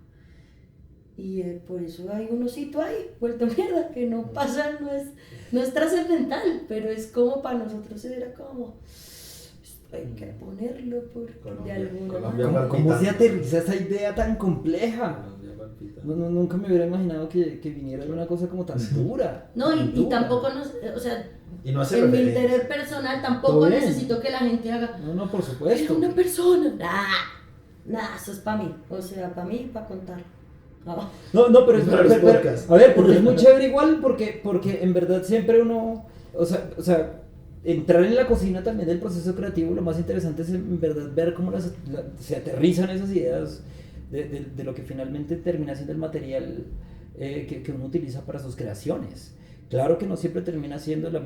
Y por eso hay un osito ahí, vuelto mierda, que no pasa, no es trascendental, pero es como para nosotros era como, hay que ponerlo porque Colombia, de alguna Colombia manera. ¿Cómo se aterriza esa idea tan compleja? Colombia palpita. Nunca me hubiera imaginado que viniera de una cosa como tan dura. No, tan y dura. tampoco nos, o sea, Y no hace en mi referencia. interés personal tampoco Todo bien. necesito que la gente haga, No, por era supuesto. una persona. Nah, eso es para mí, o sea, para mí y para contar. Ah. No, pero es Para los pero- podcasts. a ver, porque es muy chévere igual, porque en verdad siempre uno, o sea, entrar en la cocina también del proceso creativo, lo más interesante es en verdad ver cómo se aterrizan esas ideas de lo que finalmente termina siendo el material que uno utiliza para sus creaciones. Claro que no siempre termina siendo, o sea,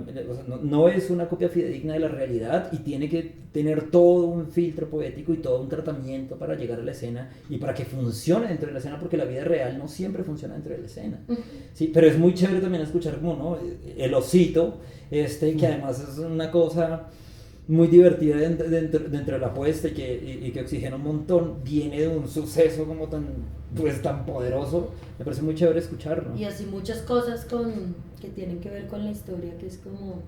no es una copia fidedigna de la realidad y tiene que tener todo un filtro poético y todo un tratamiento para llegar a la escena y para que funcione dentro de la escena, porque la vida real no siempre funciona dentro de la escena. Sí, pero es muy chévere también escuchar como, ¿no? El osito, que además es una cosa muy divertida dentro de la apuesta y que oxigena un montón, viene de un suceso como tan poderoso. Me parece muy chévere escucharlo. Y así muchas cosas que tienen que ver con la historia, que es como,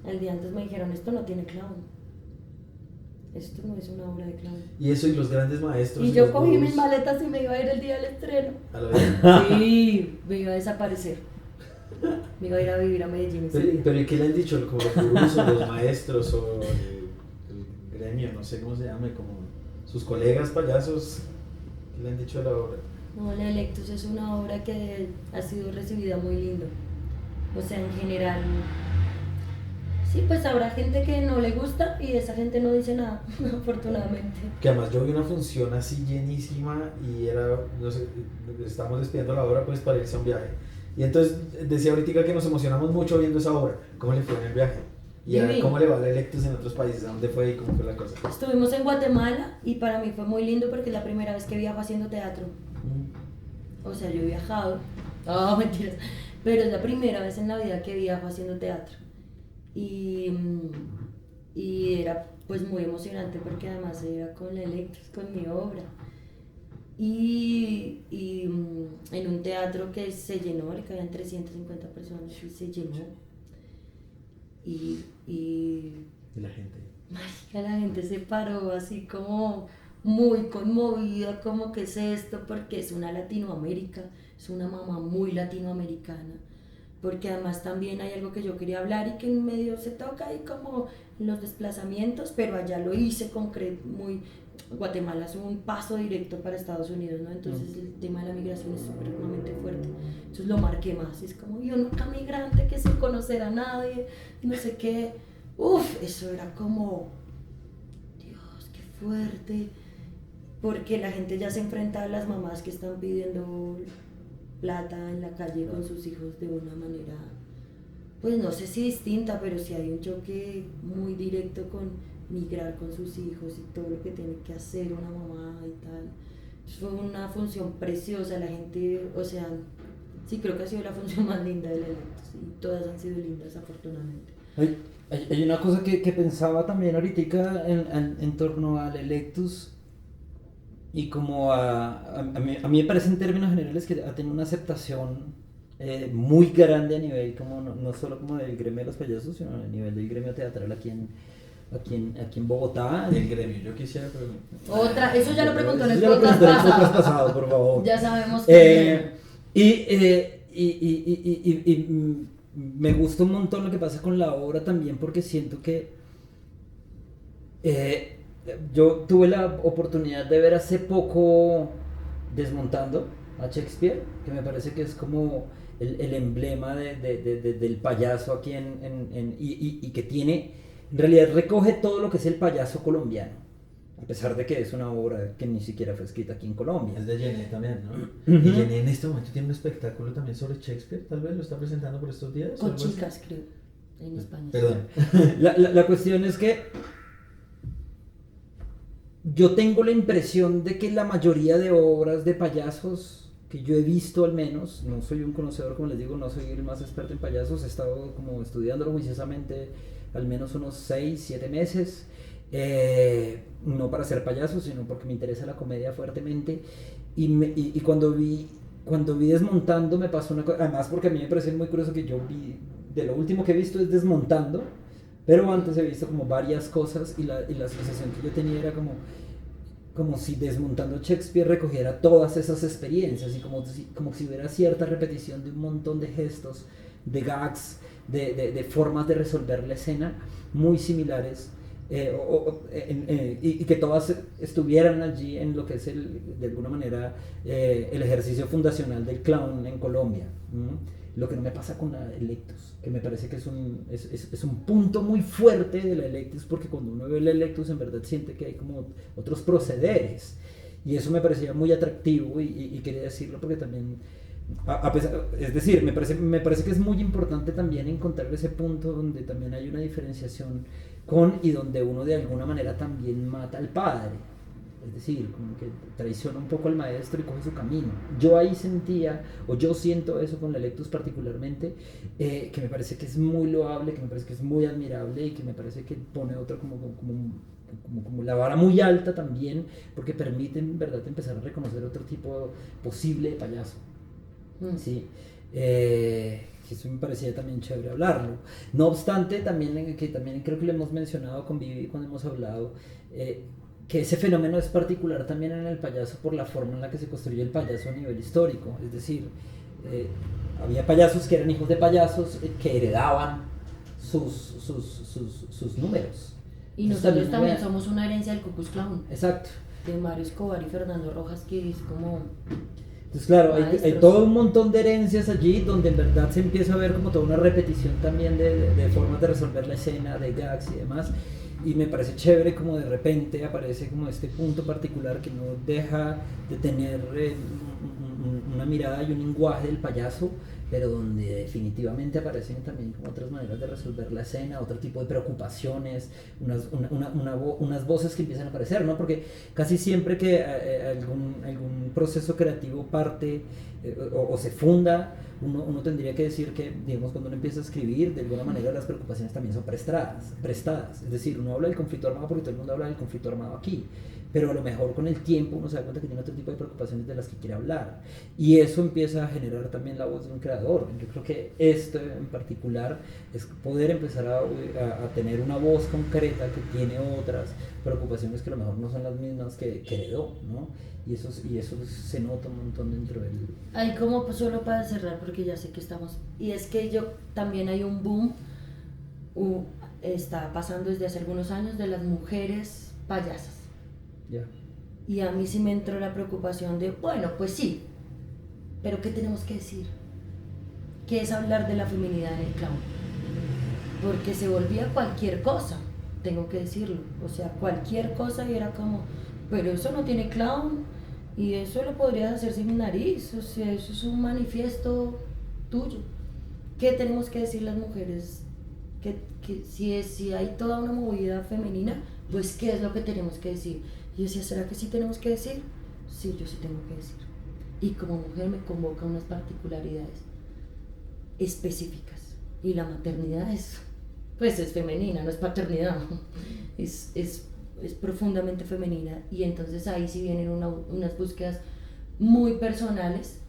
el día antes me dijeron, esto no tiene clown, esto no es una obra de clown. Y eso, y los grandes maestros. Y yo los cogí gurús, mis maletas y me iba a ir el día del estreno. a la vez. Sí, me iba a desaparecer. Me iba a ir a vivir a Medellín ese día. Pero ¿y qué le han dicho? Como los gurús o los maestros o el gremio, no sé cómo se llame, como sus colegas payasos, ¿qué le han dicho de la obra? No, la Electus es una obra que ha sido recibida muy lindo. O sea, en general, sí, pues habrá gente que no le gusta y esa gente no dice nada, afortunadamente. Que además yo vi una función así llenísima y era, no sé, estábamos despidiendo la obra pues para irse a un viaje. Y entonces decía ahorita que nos emocionamos mucho viendo esa obra. ¿Cómo le fue en el viaje? Y a ver, ¿cómo le va la Electus en otros países? ¿A dónde fue y cómo fue la cosa? Estuvimos en Guatemala y para mí fue muy lindo porque es la primera vez que viajo haciendo teatro. O sea, yo he viajado, no, mentiras, pero es la primera vez en la vida que viajo haciendo teatro. Y era pues muy emocionante porque además era con la Electus, con mi obra. Y en un teatro que se llenó, le cabían 350 personas y se llenó. Y Y la gente. marica, la gente se paró así como muy conmovida, como que es esto, porque es una Latinoamérica, es una mamá muy latinoamericana, porque además también hay algo que yo quería hablar y que en medio se toca ahí como los desplazamientos, pero allá lo hice concreto, muy, Guatemala es un paso directo para Estados Unidos, ¿no? Entonces el tema de la migración es supremamente fuerte, entonces lo marqué más, es como yo nunca migrante que sin conocer a nadie, no sé qué, eso era como, Dios, qué fuerte, porque la gente ya se enfrenta a las mamás que están pidiendo plata en la calle con sus hijos de una manera, pues no sé si distinta, pero sí hay un choque muy directo con migrar con sus hijos y todo lo que tiene que hacer una mamá y tal. Fue una función preciosa, la gente, o sea, sí creo que ha sido la función más linda del evento, sí, todas han sido lindas afortunadamente. Hay una cosa que pensaba también ahorita en torno al Electus y como a mí me parece en términos generales que ha tenido una aceptación muy grande a nivel como no solo como del gremio de los payasos, sino a nivel del gremio teatral aquí en Bogotá. Del gremio, yo quisiera preguntar. Otra, eso ya lo preguntó en el Ya lo podcast pregunté en el podcast pasado. pasado, por favor. Ya sabemos que... Y me gusta un montón lo que pasa con la obra también porque siento que yo tuve la oportunidad de ver hace poco Desmontando a Shakespeare, que me parece que es como el emblema del payaso aquí y que tiene, en realidad recoge todo lo que es el payaso colombiano, a pesar de que es una obra que ni siquiera fue escrita aquí en Colombia. Es de Gené también, ¿no? Y Gené en este momento tiene un espectáculo también sobre Shakespeare, tal vez lo está presentando por estos días. Con chicas, creo, en España. Perdón. La cuestión es que yo tengo la impresión de que la mayoría de obras de payasos que yo he visto, al menos, no soy un conocedor, como les digo, no soy el más experto en payasos, he estado como estudiándolo juiciosamente al menos unos 6, 7 meses, no para ser payaso, sino porque me interesa la comedia fuertemente, y cuando vi Desmontando me pasó una cosa, además porque a mí me parece muy curioso que yo vi, de lo último que he visto es Desmontando, pero antes he visto como varias cosas y la sensación que yo tenía era como si Desmontando Shakespeare recogiera todas esas experiencias y como si hubiera cierta repetición de un montón de gestos, de gags, de formas de resolver la escena muy similares, y que todas estuvieran allí en lo que es de alguna manera el ejercicio fundacional del clown en Colombia. Lo que no me pasa con la Electus, que me parece que es un punto muy fuerte de la Electus, porque cuando uno ve la Electus en verdad siente que hay como otros procederes, y eso me parecía muy atractivo y quería decirlo porque también, es decir, me parece que es muy importante también encontrar ese punto donde también hay una diferenciación y donde uno de alguna manera también mata al padre. Es decir, como que traiciona un poco al maestro y coge su camino. Yo ahí sentía, o yo siento eso con la Electus particularmente, que me parece que es muy loable, que me parece que es muy admirable y que me parece que pone otro como la vara muy alta también, porque permite en verdad empezar a reconocer otro tipo posible de payaso. Sí. Eso me parecía también chévere hablarlo. No obstante, también creo que lo hemos mencionado con Vivi cuando hemos hablado, que ese fenómeno es particular también en el payaso por la forma en la que se construye el payaso a nivel histórico. Es decir, había payasos que eran hijos de payasos que heredaban sus números. Y nosotros también somos una herencia del Ku Klux Klan. Exacto. De Mario Escobar y Fernando Rojas, que es como... Entonces claro, hay todo un montón de herencias allí donde en verdad se empieza a ver como toda una repetición también de formas de resolver la escena, de gags y demás. Y me parece chévere como de repente aparece como este punto particular que no deja de tener una mirada y un lenguaje del payaso, pero donde definitivamente aparecen también como otras maneras de resolver la escena, otro tipo de preocupaciones, unas voces que empiezan a aparecer, ¿no? Porque casi siempre que algún proceso creativo parte o se funda, uno tendría que decir que, digamos, cuando uno empieza a escribir, de alguna manera las preocupaciones también son prestadas. Es decir, uno habla del conflicto armado porque todo el mundo habla del conflicto armado aquí, pero a lo mejor con el tiempo uno se da cuenta que tiene otro tipo de preocupaciones de las que quiere hablar, y eso empieza a generar también la voz de un creador. Yo creo que esto en particular es poder empezar a tener una voz concreta que tiene otras preocupaciones que a lo mejor no son las mismas que heredó, ¿no? Y eso se nota un montón dentro del... Hay como, pues, solo para cerrar, porque ya sé que estamos... Y es que también hay un boom, está pasando desde hace algunos años, de las mujeres payasas. Yeah. Y a mí sí me entró la preocupación de, bueno, pues sí, pero ¿qué tenemos que decir? ¿Qué es hablar de la feminidad en el clown? Porque se volvía cualquier cosa, tengo que decirlo. O sea, cualquier cosa, y era como, pero eso no tiene clown, y eso lo podrías hacer sin nariz, o sea, eso es un manifiesto tuyo. ¿Qué tenemos que decir las mujeres? Que si hay toda una movida femenina, pues ¿qué es lo que tenemos que decir? Y yo decía, ¿será que sí tenemos que decir? Sí, yo sí tengo que decir. Y como mujer me convoca unas particularidades específicas. Y la maternidad es femenina, no es paternidad. Es profundamente femenina. Y entonces ahí sí vienen unas búsquedas muy personales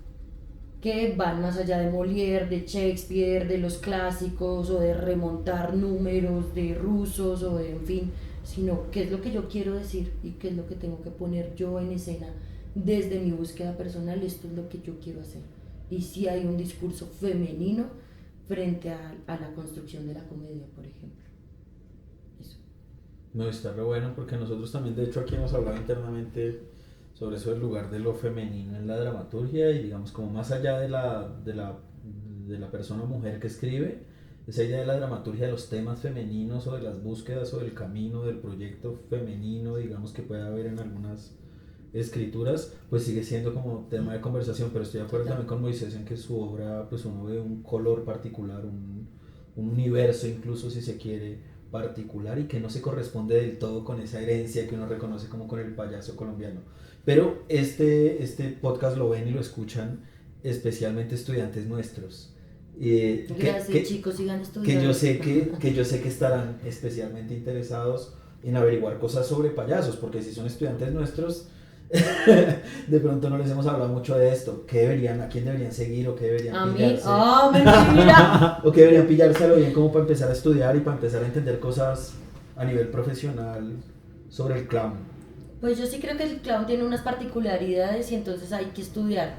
que van más allá de Molière, de Shakespeare, de los clásicos, o de remontar números de rusos, o de, en fin, sino qué es lo que yo quiero decir y qué es lo que tengo que poner yo en escena desde mi búsqueda personal. Esto es lo que yo quiero hacer. Y si hay un discurso femenino frente a la construcción de la comedia, por ejemplo. Eso. No, está re bueno, porque nosotros también, de hecho, aquí hemos hablado internamente sobre eso del lugar de lo femenino en la dramaturgia y digamos como más allá de la persona mujer que escribe, esa idea de la dramaturgia de los temas femeninos o de las búsquedas o del camino del proyecto femenino, digamos que puede haber en algunas escrituras, pues sigue siendo como tema de conversación, pero estoy de acuerdo también con Moisés en que su obra, pues uno ve un color particular, un universo incluso si se quiere particular y que no se corresponde del todo con esa herencia que uno reconoce como con el payaso colombiano. Pero este podcast lo ven y lo escuchan especialmente estudiantes nuestros. Gracias, chicos, sigan estudiando. Que yo sé que estarán especialmente interesados en averiguar cosas sobre payasos, porque si son estudiantes nuestros, de pronto no les hemos hablado mucho de esto. ¿A quién deberían seguir o qué deberían pillarse? Mentira. O qué deberían pillárselo bien como para empezar a estudiar y para empezar a entender cosas a nivel profesional sobre el clown. Pues yo sí creo que el clown tiene unas particularidades y entonces hay que estudiar.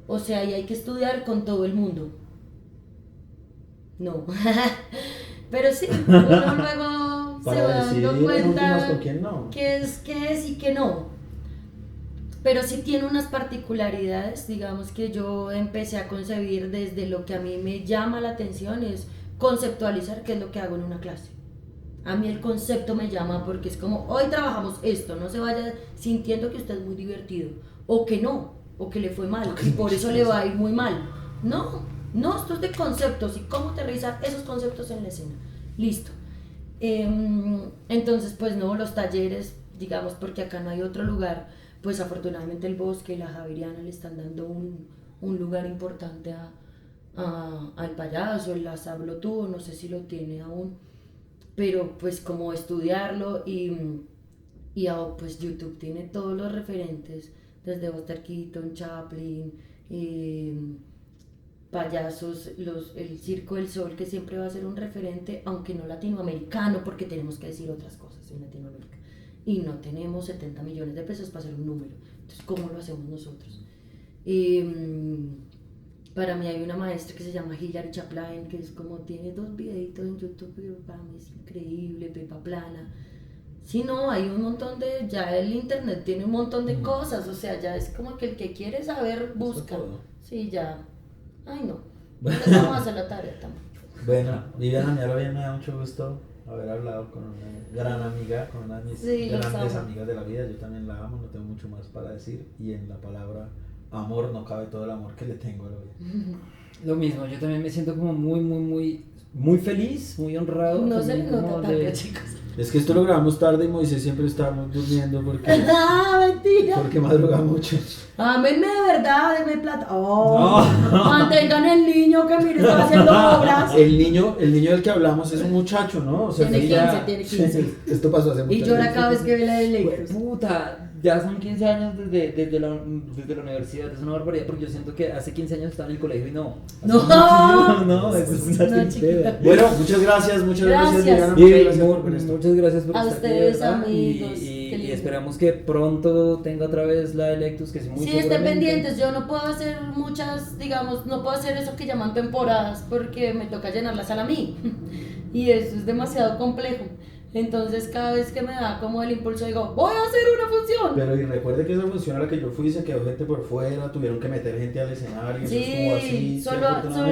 O sea, y hay que estudiar con todo el mundo. No. Pero sí, uno luego se va dando cuenta con quién no. qué es y qué no. Pero sí tiene unas particularidades, digamos que yo empecé a concebir desde lo que a mí me llama la atención es conceptualizar qué es lo que hago en una clase. A mí el concepto me llama porque es como, hoy trabajamos esto, no se vaya sintiendo que usted es muy divertido, o que no, o que le fue mal, y por eso le va a ir muy mal. No, esto es de conceptos y cómo aterrizar esos conceptos en la escena. Listo. Entonces, pues no, los talleres, digamos, porque acá no hay otro lugar, pues afortunadamente el Bosque y la Javeriana le están dando un lugar importante al payaso, el Sablo tuvo, no sé si lo tiene aún, pero pues como estudiarlo y pues YouTube tiene todos los referentes, desde Buster Keaton, Chaplin, payasos, el Circo del Sol, que siempre va a ser un referente, aunque no latinoamericano, porque tenemos que decir otras cosas en Latinoamérica. Y no tenemos 70 millones de pesos para hacer un número. Entonces, ¿cómo lo hacemos nosotros? Para mí hay una maestra que se llama Hilary Chaplin, que es como, tiene 2 videitos en YouTube, pero para mí es increíble, Pepa Plana. Sí, no, hay un montón ya el internet tiene un montón de cosas, o sea, ya es como que el que quiere saber, busca. Sí, ya. Ay, no les vamos a hacer la tarea tampoco. Bueno, Viviana, me da mucho gusto haber hablado con una gran amiga, con una de mis grandes amigas de la vida. Yo también la amo, no tengo mucho más para decir, y en la palabra amor no cabe todo el amor que le tengo a la vida. Lo mismo, yo también me siento como muy feliz, muy honrado. No se le nota tanto, chicos. Es que esto lo grabamos tarde y Moisés siempre estábamos durmiendo porque mentira. Porque madruga mucho. Ámenme de verdad, denme plata. Mantengan el niño que mire, está haciendo obras. El niño del que hablamos es un muchacho, ¿no? O sea, tiene 15. Esto pasó hace mucho tiempo. Y llora cada vez que ve la de Lakers. Puta, ya son 15 años desde la universidad, es una barbaridad porque yo siento que hace 15 años estaba en el colegio y no, eso es una tristeza. Bueno, muchas gracias, Diana, muchas gracias por a estar ustedes, aquí, amigos, y esperamos que pronto tenga otra vez la Electus, que es muy estén pendientes. Yo no puedo hacer muchas, digamos, no puedo hacer eso que llaman temporadas porque me toca llenar la sala a mí y eso es demasiado complejo. Entonces cada vez que me da como el impulso digo, voy a hacer una función. Pero y recuerde que esa función a la que yo fui se quedó gente por fuera, tuvieron que meter gente al escenario. Sí, eso así,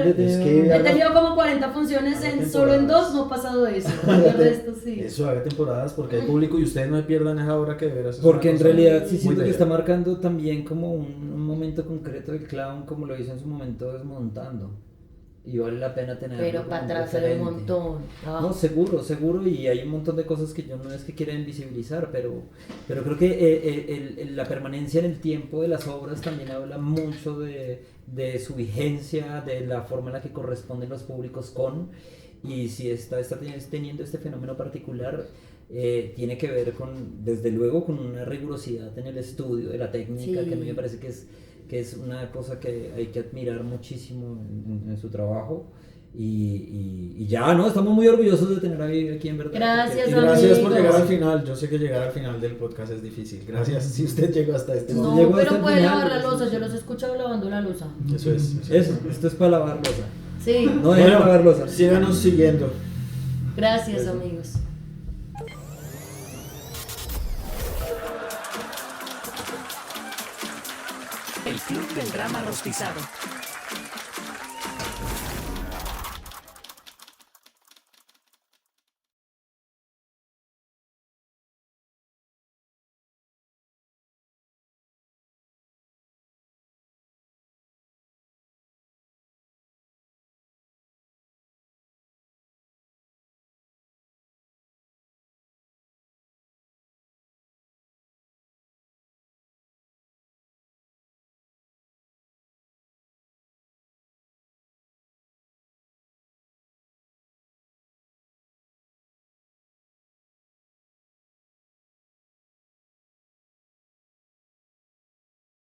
he tenido como 40 funciones, solo en 2 no ha pasado eso. El resto sí. Eso, haga temporadas porque hay público y ustedes no se pierdan esa hora que de veras. Porque en realidad sí siento que está marcando también como un momento concreto del clown, como lo hizo en su momento Desmontando. Y vale la pena tenerlo. Pero para atrás hay un montón. No, seguro, y hay un montón de cosas que yo no es que quiera invisibilizar, pero creo que la permanencia en el tiempo de las obras también habla mucho de su vigencia, de la forma en la que corresponden los públicos con, y si está teniendo este fenómeno particular, tiene que ver desde luego con una rigurosidad en el estudio de la técnica, que a mí me parece que es una cosa que hay que admirar muchísimo en su trabajo y ya, ¿no? Estamos muy orgullosos de tener a Vivi aquí, en verdad. Gracias por llegar al final. Yo sé que llegar al final del podcast es difícil. Gracias si usted llegó hasta este momento. No, pero puede lavar la losa, yo los he escuchado lavando la losa. Eso es. Esto es para lavar losa. Sí. No dejen lavar losa. Síganos siguiendo. Gracias, amigos. Club del Drama Rostizado.